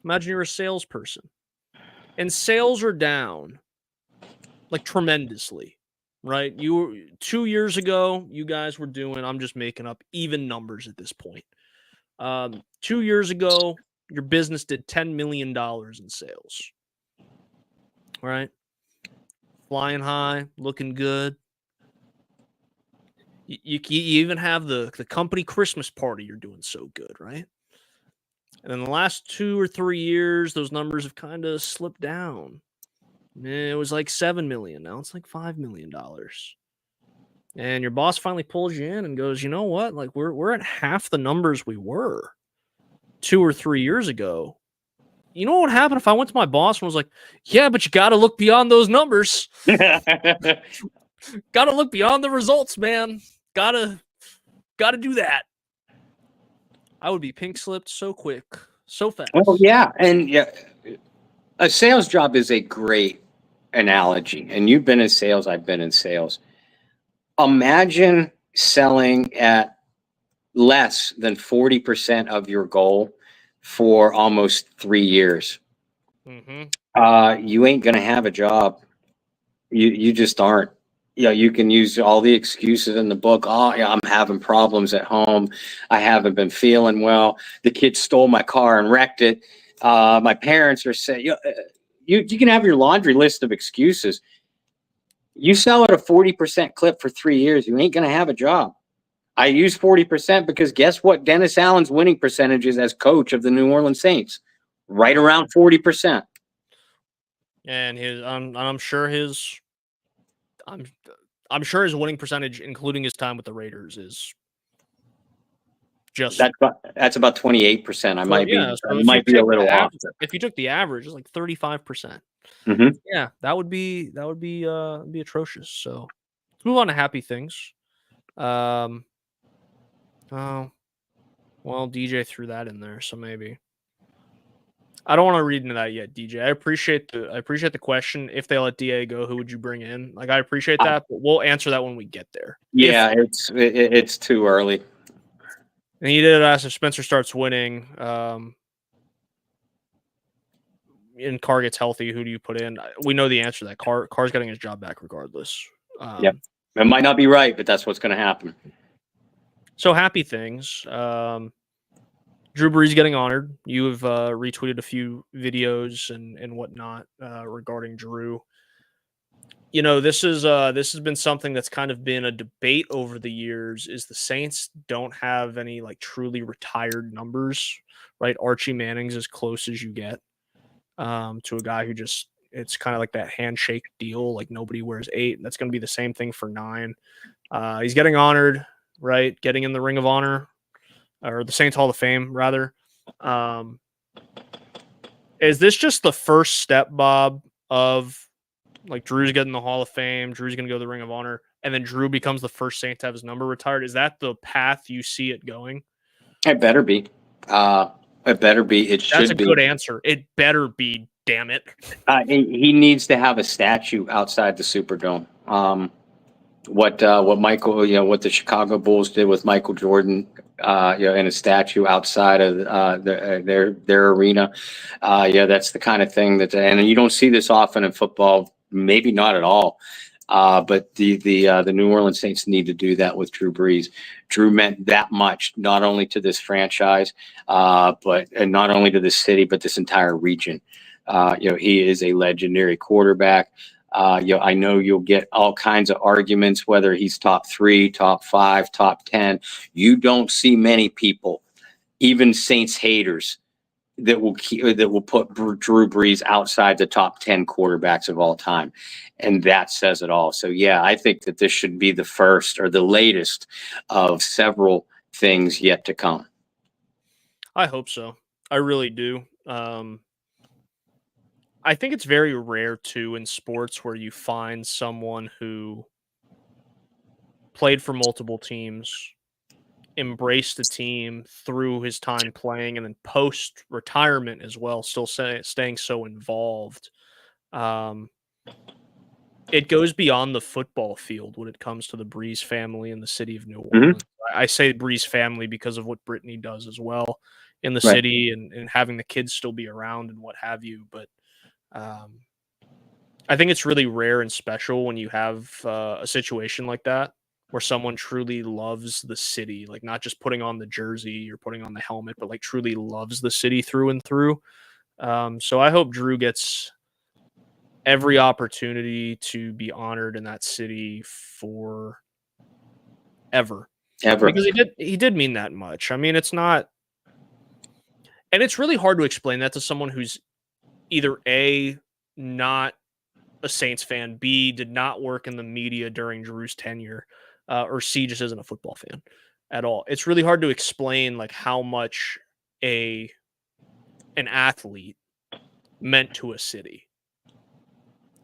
Imagine you're a salesperson, and sales are down like tremendously, right? 2 years ago, you guys were doing, I'm just making up even numbers at this point. 2 years ago, your business did $10 million in sales, right? Flying high, looking good. You even have the company Christmas party. You're doing so good, right? And in the last 2 or 3 years, those numbers have kind of slipped down. It was like $7 million. Now it's like $5 million. And your boss finally pulls you in and goes, you know what? Like, we're at half the numbers we were 2 or 3 years ago. You know what would happen if I went to my boss and was like, yeah, but you got to look beyond those numbers. Got to look beyond the results, man. Got to do that. I would be pink slipped so quick, so fast. Well, yeah. And yeah, a sales job is a great analogy. And you've been in sales, I've been in sales. Imagine selling at less than 40% of your goal for almost 3 years. You ain't going to have a job. You just aren't. You can use all the excuses in the book. Oh, yeah, I'm having problems at home. I haven't been feeling well. The kid stole my car and wrecked it. My parents are saying, you can have your laundry list of excuses. You sell at a 40% clip for 3 years, you ain't going to have a job. I use 40% because guess what? Dennis Allen's winning percentage is as coach of the New Orleans Saints, right around 40%. And I'm sure his winning percentage, including his time with the Raiders, is just that's about 28%. I might be a little off. If you took the average, it's like 35%. Mm-hmm. Yeah, that would be atrocious. So let's move on to happy things. Oh, well, DJ threw that in there, so maybe. I don't want to read into that yet, DJ. I appreciate the question. If they let DA go, who would you bring in? Like, I appreciate that, but we'll answer that when we get there. Yeah, it's too early. And he did ask if Spencer starts winning, and Carr gets healthy, who do you put in? We know the answer to that. Carr's getting his job back regardless. Yeah, it might not be right, but that's what's going to happen. So happy things. Drew Brees getting honored. You have retweeted a few videos and whatnot regarding Drew. You know, this has been something that's kind of been a debate over the years. Is the Saints don't have any like truly retired numbers, right? Archie Manning's as close as you get to a guy who just, it's kind of like that handshake deal. Like nobody wears 8. That's going to be the same thing for 9. He's getting honored, right? Getting in the Ring of Honor. Or the Saints Hall of Fame, rather. Is this just the first step, Bob, of like Drew's getting the Hall of Fame, Drew's going to go to the Ring of Honor, and then Drew becomes the first Saint to have his number retired? Is that the path you see it going? It better be. It better be. It should be. That's a good answer. It better be, damn it. He needs to have a statue outside the Superdome. What Michael, what the Chicago Bulls did with Michael Jordan, in a statue outside of their arena. That's the kind of thing and you don't see this often in football, maybe not at all. But the New Orleans Saints need to do that with Drew Brees. Drew meant that much, not only to this franchise, but not only to this city, but this entire region. He is a legendary quarterback. I know you'll get all kinds of arguments, whether he's top 3, top 5, top 10. You don't see many people, even Saints haters, that will put Drew Brees outside the top 10 quarterbacks of all time. And that says it all. So yeah, I think that this should be the first or the latest of several things yet to come. I hope so. I really do. I think it's very rare too in sports where you find someone who played for multiple teams, embraced the team through his time playing, and then post retirement as well, still staying so involved. Um, it goes beyond the football field when it comes to the Breeze family in the city of New Orleans. I say Breeze family because of what Brittany does as well in the Right. city and having the kids still be around and what have you. But I think it's really rare and special when you have a situation like that where someone truly loves the city, like not just putting on the jersey or putting on the helmet, but like truly loves the city through and through. So I hope Drew gets every opportunity to be honored in that city for ever because he did mean that much. I mean, it's not, and it's really hard to explain that to someone who's either A, not a Saints fan, B, did not work in the media during Drew's tenure, or C, just isn't a football fan at all. It's really hard to explain like how much an athlete meant to a city.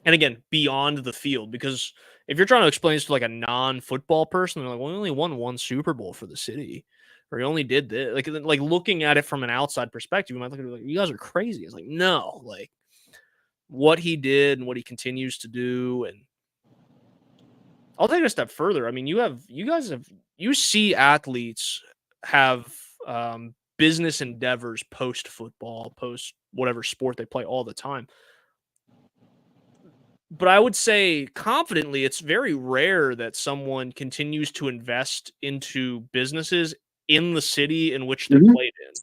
And again, beyond the field, because if you're trying to explain this to like a non-football person, they're like, "Well, we only won one Super Bowl for the city, or he only did this." Like looking at it from an outside perspective, you might look at it like, "You guys are crazy." It's like, no, like what he did and what he continues to do, and I'll take it a step further. I mean, you see athletes have business endeavors post football, post whatever sport they play all the time. But I would say confidently, it's very rare that someone continues to invest into businesses in the city in which they're played in.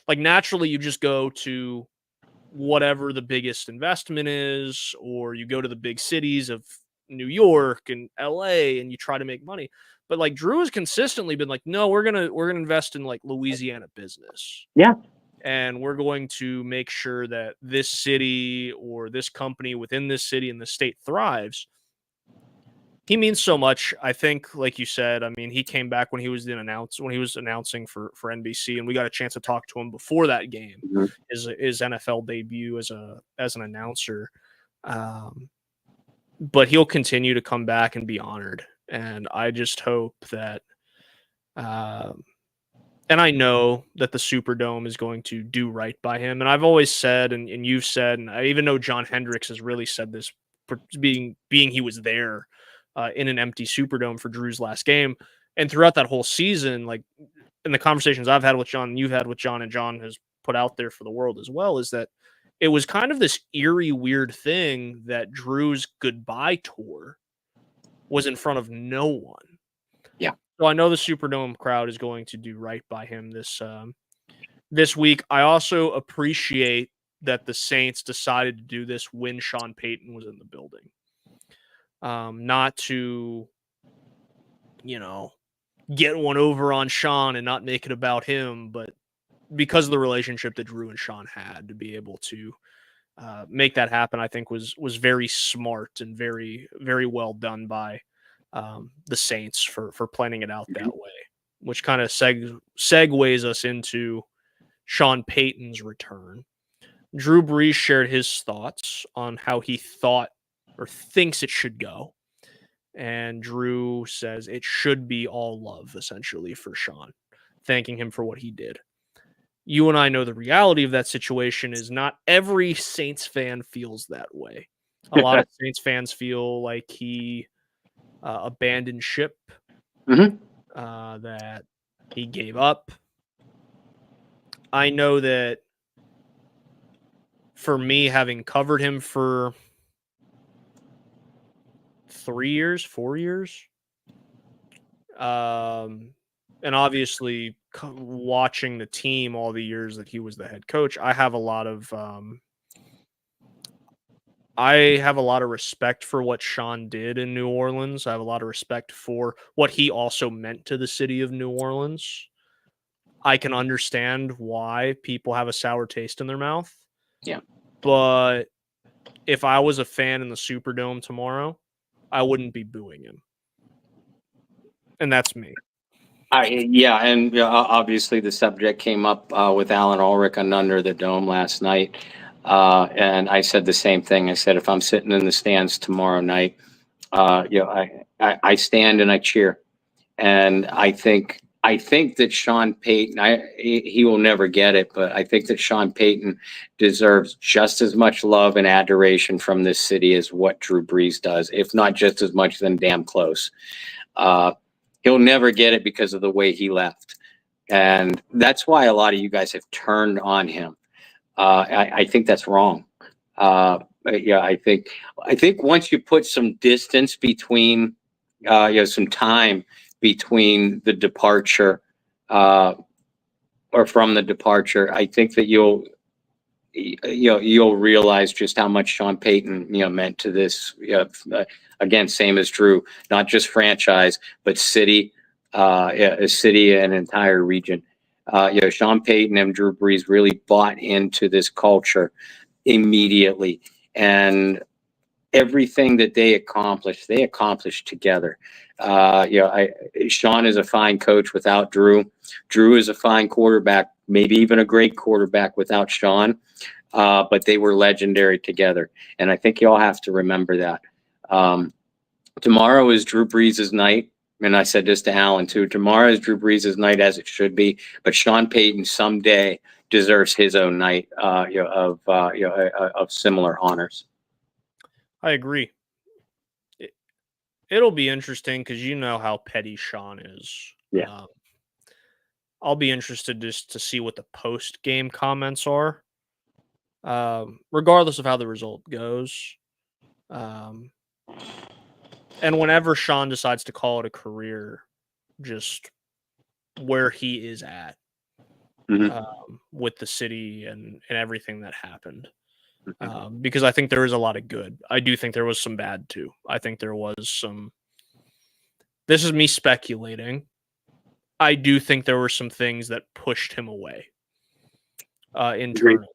Like naturally, you just go to whatever the biggest investment is, or you go to the big cities of New York and LA and you try to make money. But like Drew has consistently been like, no, we're gonna invest in like Louisiana business. Yeah. And we're going to make sure that this city or this company within this city and the state thrives. He means so much. I think, like you said, I mean, he came back when he was announcing for NBC, and we got a chance to talk to him before that game, his NFL debut as an announcer. But he'll continue to come back and be honored, and I just hope that. And I know that the Superdome is going to do right by him. And I've always said, and you've said, and I even know John Hendricks has really said this, for being he was there in an empty Superdome for Drew's last game, and throughout that whole season, like in the conversations I've had with John, and you've had with John, and John has put out there for the world as well, is that it was kind of this eerie, weird thing that Drew's goodbye tour was in front of no one. Yeah. So I know the Superdome crowd is going to do right by him this week. I also appreciate that the Saints decided to do this when Sean Payton was in the building. Not to, get one over on Sean and not make it about him, but because of the relationship that Drew and Sean had, to be able to make that happen, I think was very smart and very, very well done by the Saints for planning it out that way, which kind of segues us into Sean Payton's return. Drew Brees shared his thoughts on how he thought or thinks it should go. And Drew says it should be all love, essentially, for Sean, thanking him for what he did. You and I know the reality of that situation is not every Saints fan feels that way. A lot of Saints fans feel like he abandoned ship, that he gave up. I know that for me, having covered him for 3 years, 4 years, and obviously watching the team all the years that he was the head coach, I have a lot of respect for what Sean did in New Orleans. I have a lot of respect for what he also meant to the city of New Orleans. I can understand why people have a sour taste in their mouth. Yeah. But if I was a fan in the Superdome tomorrow, I wouldn't be booing him. And that's me. And obviously the subject came up with Alan Ulrich on Under the Dome last night. And I said the same thing. I said, if I'm sitting in the stands tomorrow night, I stand and I cheer. And I think that Sean Payton, he will never get it, but I think that Sean Payton deserves just as much love and adoration from this city as what Drew Brees does, if not just as much, then damn close. He'll never get it because of the way he left. And that's why a lot of you guys have turned on him. I think that's wrong. I think once you put some distance between, some time between the departure, or from the departure, I think that you'll realize just how much Sean Payton, meant to this. Again, same as Drew, not just franchise, but city, a city and entire region. Sean Payton and Drew Brees really bought into this culture immediately, and everything that they accomplished together. Sean is a fine coach without Drew. Drew is a fine quarterback, maybe even a great quarterback without Sean. But they were legendary together, and I think you all have to remember that. Tomorrow is Drew Brees' night, and I said this to Alan too. Tomorrow is Drew Brees' night, as it should be. But Sean Payton someday deserves his own night of similar honors. I agree. It'll be interesting because you know how petty Sean is. Yeah. I'll be interested just to see what the post-game comments are, regardless of how the result goes. And whenever Sean decides to call it a career, just where he is at with the city and everything that happened. Because I think there is a lot of good. I do think there was some bad too. I think there was some. This is me speculating. I do think there were some things that pushed him away internally.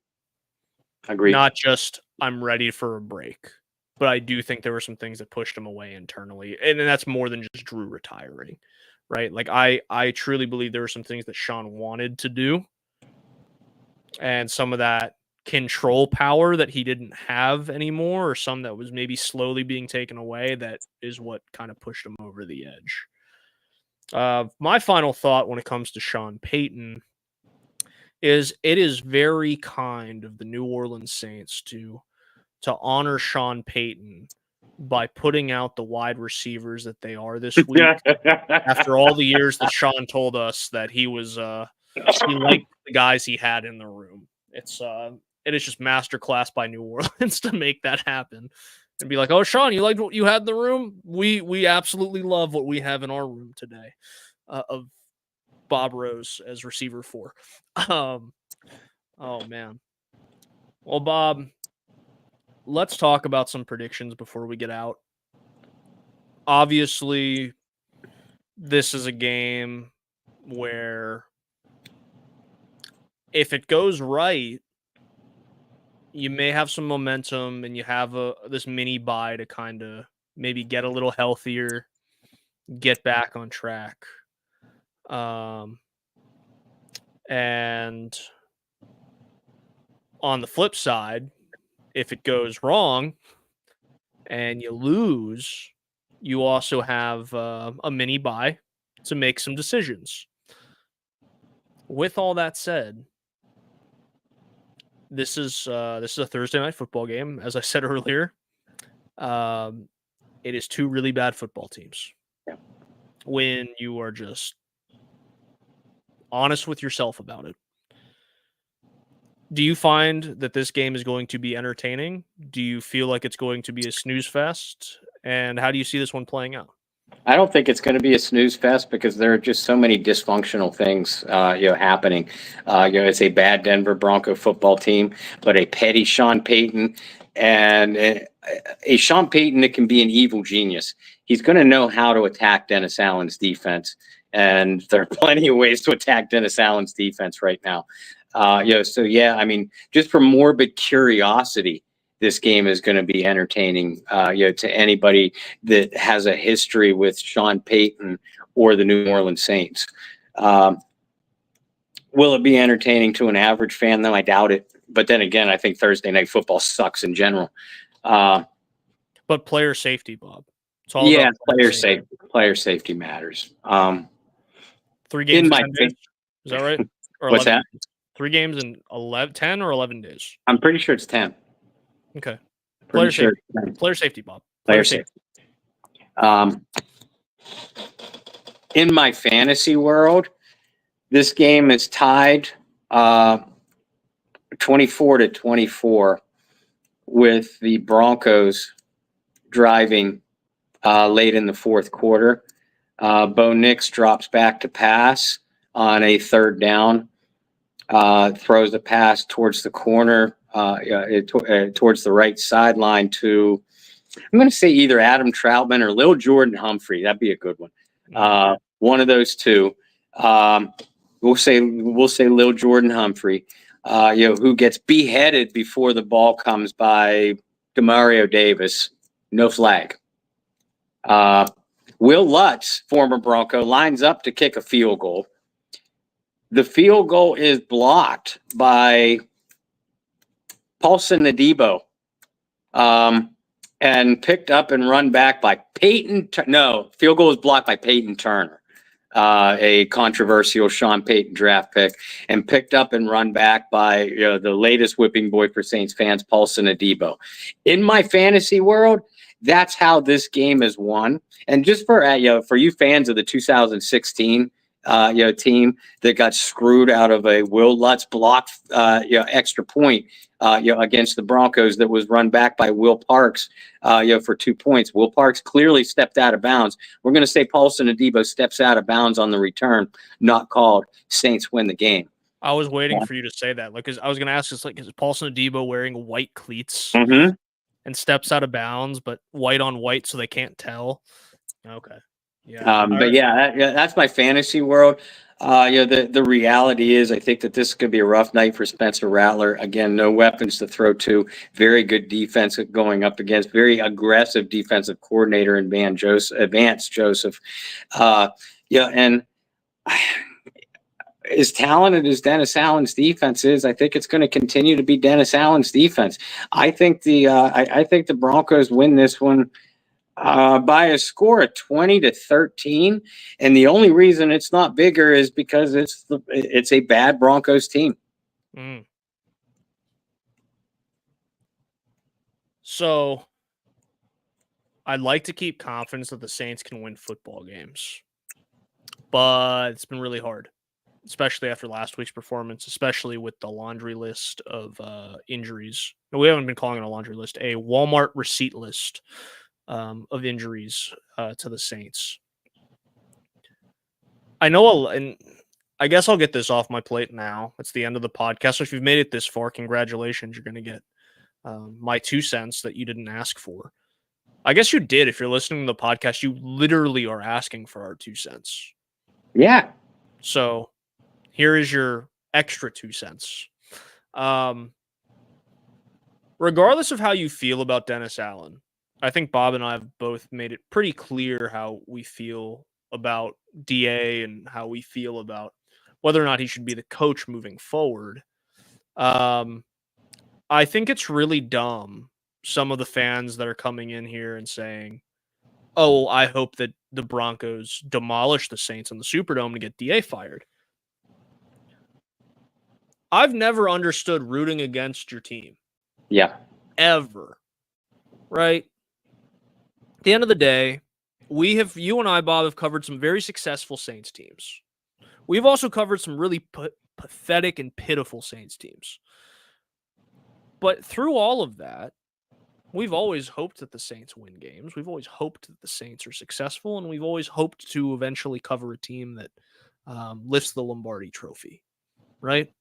Agreed. Not just I'm ready for a break, but I do think there were some things that pushed him away internally, and that's more than just Drew retiring, right? Like I truly believe there were some things that Sean wanted to do, and some of that control power that he didn't have anymore, or some that was maybe slowly being taken away, that is what kind of pushed him over the edge. My final thought when it comes to Sean Payton is it is very kind of the New Orleans Saints to honor Sean Payton by putting out the wide receivers that they are this week. After all the years that Sean told us that he was he liked the guys he had in the room. It is just masterclass by New Orleans to make that happen and be like, "Oh, Sean, you liked what you had in the room? We absolutely love what we have in our room today." Of Bob Rose as receiver 4. Oh man. Well, Bob, let's talk about some predictions before we get out. Obviously, this is a game where if it goes right, you may have some momentum and you have this mini bye to kind of maybe get a little healthier, get back on track. And on the flip side, if it goes wrong and you lose, you also have a mini bye to make some decisions. With all that said, this is a Thursday night football game, as I said earlier. It is two really bad football teams. Yeah. When you are just honest with yourself about it. Do you find that this game is going to be entertaining? Do you feel like it's going to be a snooze fest? And how do you see this one playing out? I don't think it's going to be a snooze fest because there are just so many dysfunctional things, happening. It's a bad Denver Bronco football team, but a petty Sean Payton, and a Sean Payton that can be an evil genius. He's going to know how to attack Dennis Allen's defense, and there are plenty of ways to attack Dennis Allen's defense right now. So yeah, I mean, just for morbid curiosity, this game is going to be entertaining, to anybody that has a history with Sean Payton or the New Orleans Saints. Will it be entertaining to an average fan, though? I doubt it. But then again, I think Thursday night football sucks in general. But player safety, Bob. It's all Yeah, about player safety matters. 3 games in in my 10 days? Is that right? Or What's 11 that? days? 3 games in 10 or 11 days? I'm pretty sure it's 10. Okay. Pretty sure Player safety, Bob. Player safety. In my fantasy world, this game is tied 24-24 with the Broncos driving late in the fourth quarter. Bo Nix drops back to pass on a third down, throws a pass towards the corner, towards the right sideline to, I'm going to say either Adam Troutman or Lil Jordan Humphrey. That'd be a good one. One of those two. We'll say Lil Jordan Humphrey, who gets beheaded before the ball comes by Demario Davis. No flag. Will Lutz, former Bronco, lines up to kick a field goal. The field goal is blocked by Paulson Adebo, and picked up and run back by Peyton. No, field goal is blocked by Peyton Turner, a controversial Sean Payton draft pick, and picked up and run back by the latest whipping boy for Saints fans, Paulson Adebo. In my fantasy world, that's how this game is won. And just for you fans of the 2016 team that got screwed out of a Will Lutz blocked extra point against the Broncos that was run back by Will Parks for 2 points. Will Parks clearly stepped out of bounds. We're going to say Paulson Adebo steps out of bounds on the return, not called. Saints win the game. I was waiting for you to say that. Like, 'cause I was going to ask, is Paulson Adebo wearing white cleats and steps out of bounds, but white on white so they can't tell? Okay. Yeah. But that's my fantasy world. The reality is, I think that this could be a rough night for Spencer Rattler. Again, no weapons to throw to. Very good defense going up against very aggressive defensive coordinator in Vance Joseph. And as talented as Dennis Allen's defense is, I think it's going to continue to be Dennis Allen's defense. I think the Broncos win this one by a score of 20-13, and the only reason it's not bigger is because it's a bad Broncos team. So I'd like to keep confidence that the Saints can win football games, but it's been really hard, especially after last week's performance, especially with the laundry list of injuries. No, we haven't been calling it a laundry list, a Walmart receipt list of injuries to the Saints. I know, and I guess I'll get this off my plate now. It's the end of the podcast. So if you've made it this far, congratulations. You're going to get my 2 cents that you didn't ask for. I guess you did. If you're listening to the podcast, you literally are asking for our 2 cents. Yeah. So here is your extra 2 cents. Regardless of how you feel about Dennis Allen, I think Bob and I have both made it pretty clear how we feel about DA and how we feel about whether or not he should be the coach moving forward. I think it's really dumb, some of the fans that are coming in here and saying, oh, I hope that the Broncos demolish the Saints in the Superdome to get DA fired. I've never understood rooting against your team. Yeah. Ever. Right? At the end of the day, you and I, Bob, have covered some very successful Saints teams. We've also covered some really pathetic and pitiful Saints teams. But through all of that, we've always hoped that the Saints win games. We've always hoped that the Saints are successful, and we've always hoped to eventually cover a team that lifts the Lombardi Trophy, right?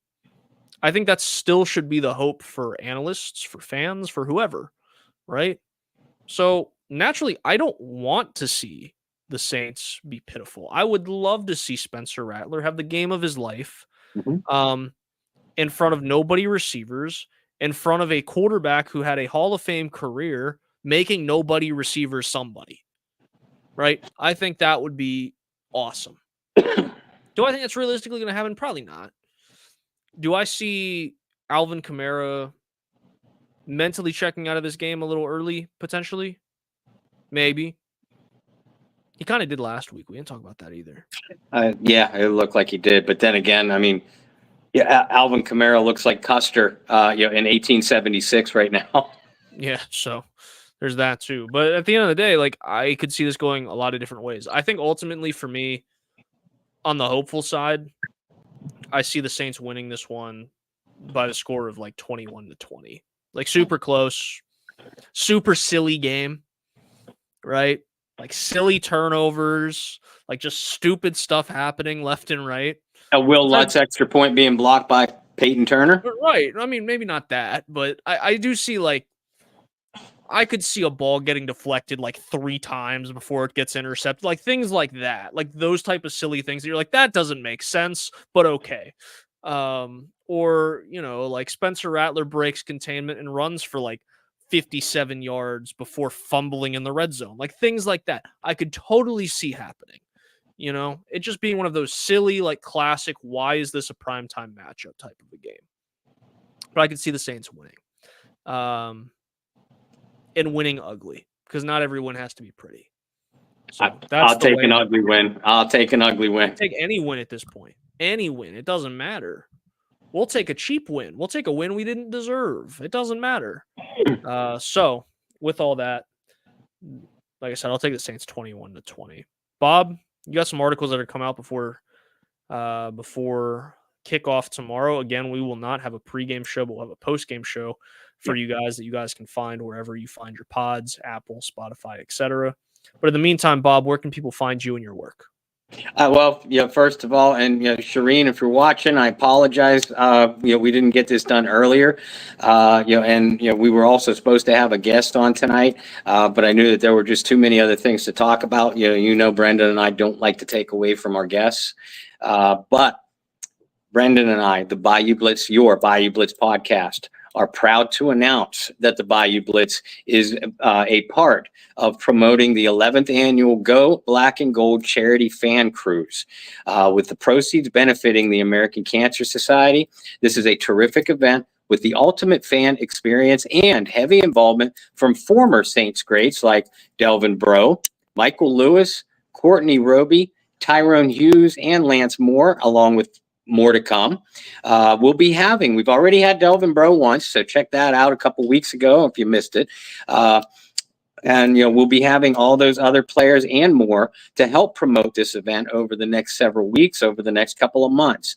I think that still should be the hope for analysts, for fans, for whoever, right? So naturally, I don't want to see the Saints be pitiful. I would love to see Spencer Rattler have the game of his life, in front of nobody receivers, in front of a quarterback who had a Hall of Fame career, making nobody receivers somebody. Right? I think that would be awesome. Do I think that's realistically going to happen? Probably not. Do I see Alvin Kamara mentally checking out of this game a little early, potentially? Maybe. He kind of did last week. We didn't talk about that either. Yeah, it looked like he did. But then again, I mean, yeah, Alvin Kamara looks like Custer, in 1876 right now. Yeah, so there's that too. But at the end of the day, like, I could see this going a lot of different ways. I think ultimately for me, on the hopeful side, I see the Saints winning this one by the score of like 21-20. Like super close, super silly game, right? Like silly turnovers, like just stupid stuff happening left and right. A Will Lutz extra point being blocked by Peyton Turner. Right. I mean, maybe not that, but I do see, like, I could see a ball getting deflected like 3 times before it gets intercepted, like things like that, like those type of silly things that you're like, that doesn't make sense, but okay. Or, like Spencer Rattler breaks containment and runs for like 57 yards before fumbling in the red zone, like things like that. I could totally see happening. It just being one of those silly, like classic, why is this a primetime matchup type of a game? But I could see the Saints winning. And winning ugly, because not everyone has to be pretty. So I'll take an ugly win. I'll take an ugly win. Take any win at this point. Any win. It doesn't matter. We'll take a cheap win. We'll take a win we didn't deserve. It doesn't matter. So with all that, like I said, I'll take the Saints 21-20. Bob, you got some articles that are come out before kickoff tomorrow. Again, we will not have a pregame show, but we'll have a postgame show for you guys that you guys can find wherever you find your pods, Apple, Spotify, etc. But in the meantime, Bob, where can people find you and your work? Well, first of all, and Shireen, if you're watching, I apologize. We didn't get this done earlier. We were also supposed to have a guest on tonight, but I knew that there were just too many other things to talk about. Brendan and I don't like to take away from our guests, but Brendan and I, the Bayou Blitz, your Bayou Blitz podcast, are proud to announce that the Bayou Blitz is a part of promoting the 11th annual Go Black and Gold charity fan cruise, with the proceeds benefiting the American Cancer Society. This is a terrific event with the ultimate fan experience and heavy involvement from former Saints greats like Delvin Breaux, Michael Lewis, Courtney Roby, Tyrone Hughes, and Lance Moore, along with more to come. We've already had Delvin Breaux once, so check that out a couple weeks ago if you missed it. And we'll be having all those other players and more to help promote this event over the next several weeks, over the next couple of months.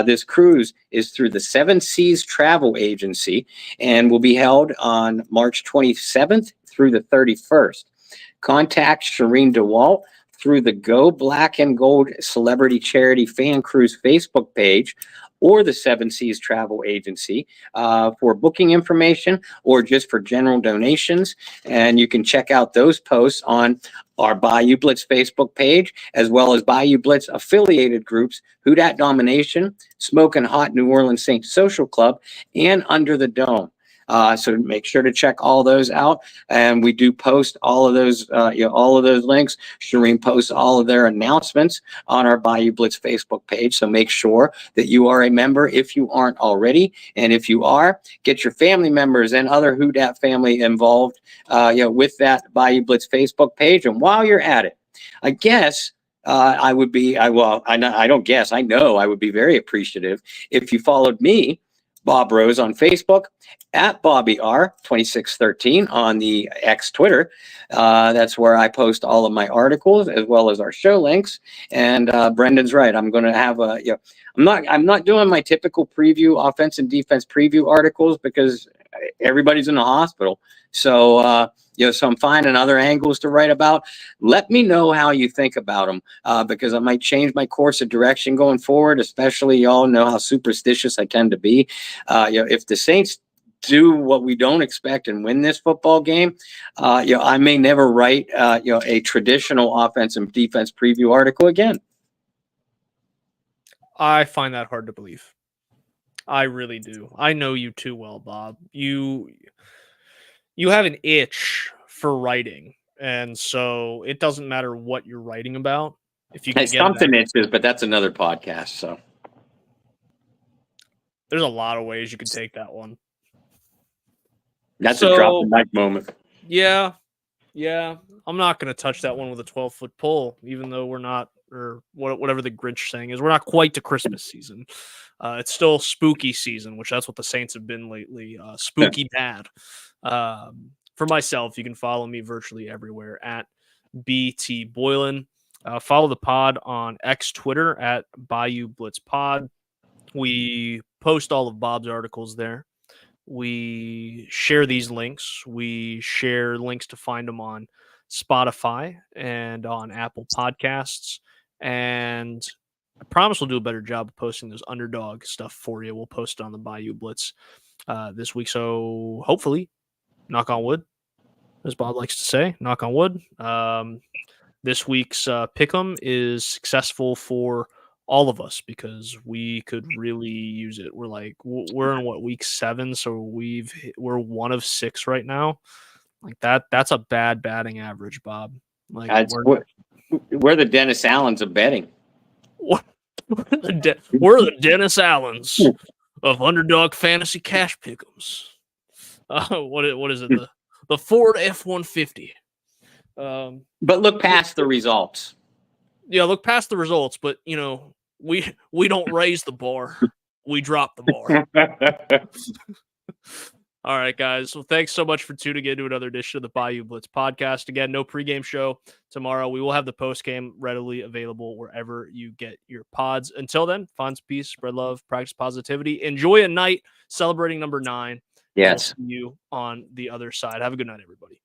This cruise is through the 7 Seas Travel Agency and will be held on March 27th through the 31st. Contact Shireen DeWalt through the Go Black and Gold Celebrity Charity Fan Cruise Facebook page or the 7 Seas Travel Agency for booking information or just for general donations. And you can check out those posts on our Bayou Blitz Facebook page, as well as Bayou Blitz affiliated groups, Who Dat Domination, Smokin' Hot New Orleans Saints Social Club, and Under the Dome. So make sure to check all those out. And we do post all of those, all of those links. Shireen posts all of their announcements on our Bayou Blitz Facebook page. So make sure that you are a member if you aren't already. And if you are, get your family members and other Who Dat family involved, with that Bayou Blitz Facebook page. And while you're at it, I guess I would be, I know I would be very appreciative if you followed me, Bob Rose, on Facebook, at Bobby R 2613 on the X Twitter. That's where I post all of my articles as well as our show links. And Brendan's right. I'm going to have I'm not doing my typical preview, offense and defense preview articles because everybody's in the hospital. So, so I'm finding other angles to write about. Let me know how you think about them, because I might change my course of direction going forward, especially y'all know how superstitious I tend to be. If the Saints do what we don't expect and win this football game, I may never write, a traditional offense and defense preview article again. I find that hard to believe. I really do. I know you too well, Bob. You have an itch for writing, and so it doesn't matter what you're writing about. If you can get Something itches, but that's another podcast. So there's a lot of ways you can take that one. That's a drop the mic moment. Yeah. I'm not going to touch that one with a 12-foot pole, even though we're not, or whatever the Grinch saying is. We're not quite to Christmas season. It's still spooky season, which that's what the Saints have been lately. Spooky bad. For myself, you can follow me virtually everywhere at BT Boylan. Follow the pod on X Twitter at Bayou Blitz Pod. We post all of Bob's articles there. We share these links. We share links to find them on Spotify and on Apple Podcasts. And I promise we'll do a better job of posting those underdog stuff for you. We'll post it on the Bayou Blitz this week. So hopefully, knock on wood, as Bob likes to say, knock on wood. This week's pick'em is successful for all of us because we could really use it. We're in week 7, so we're 1 of 6 right now. Like that's a bad batting average, Bob. Like we're the Dennis Allens of betting. We're the Dennis Allens of underdog fantasy cash pick'ems. What is it? The Ford F-150. But look past the results. Yeah, look past the results, but we don't raise the bar. We drop the bar. All right, guys. Well, thanks so much for tuning in to another edition of the Bayou Blitz podcast. Again, no pregame show tomorrow. We will have the postgame readily available wherever you get your pods. Until then, find some peace, spread love, practice positivity. Enjoy a night celebrating number 9. Yes. We'll see you on the other side. Have a good night, everybody.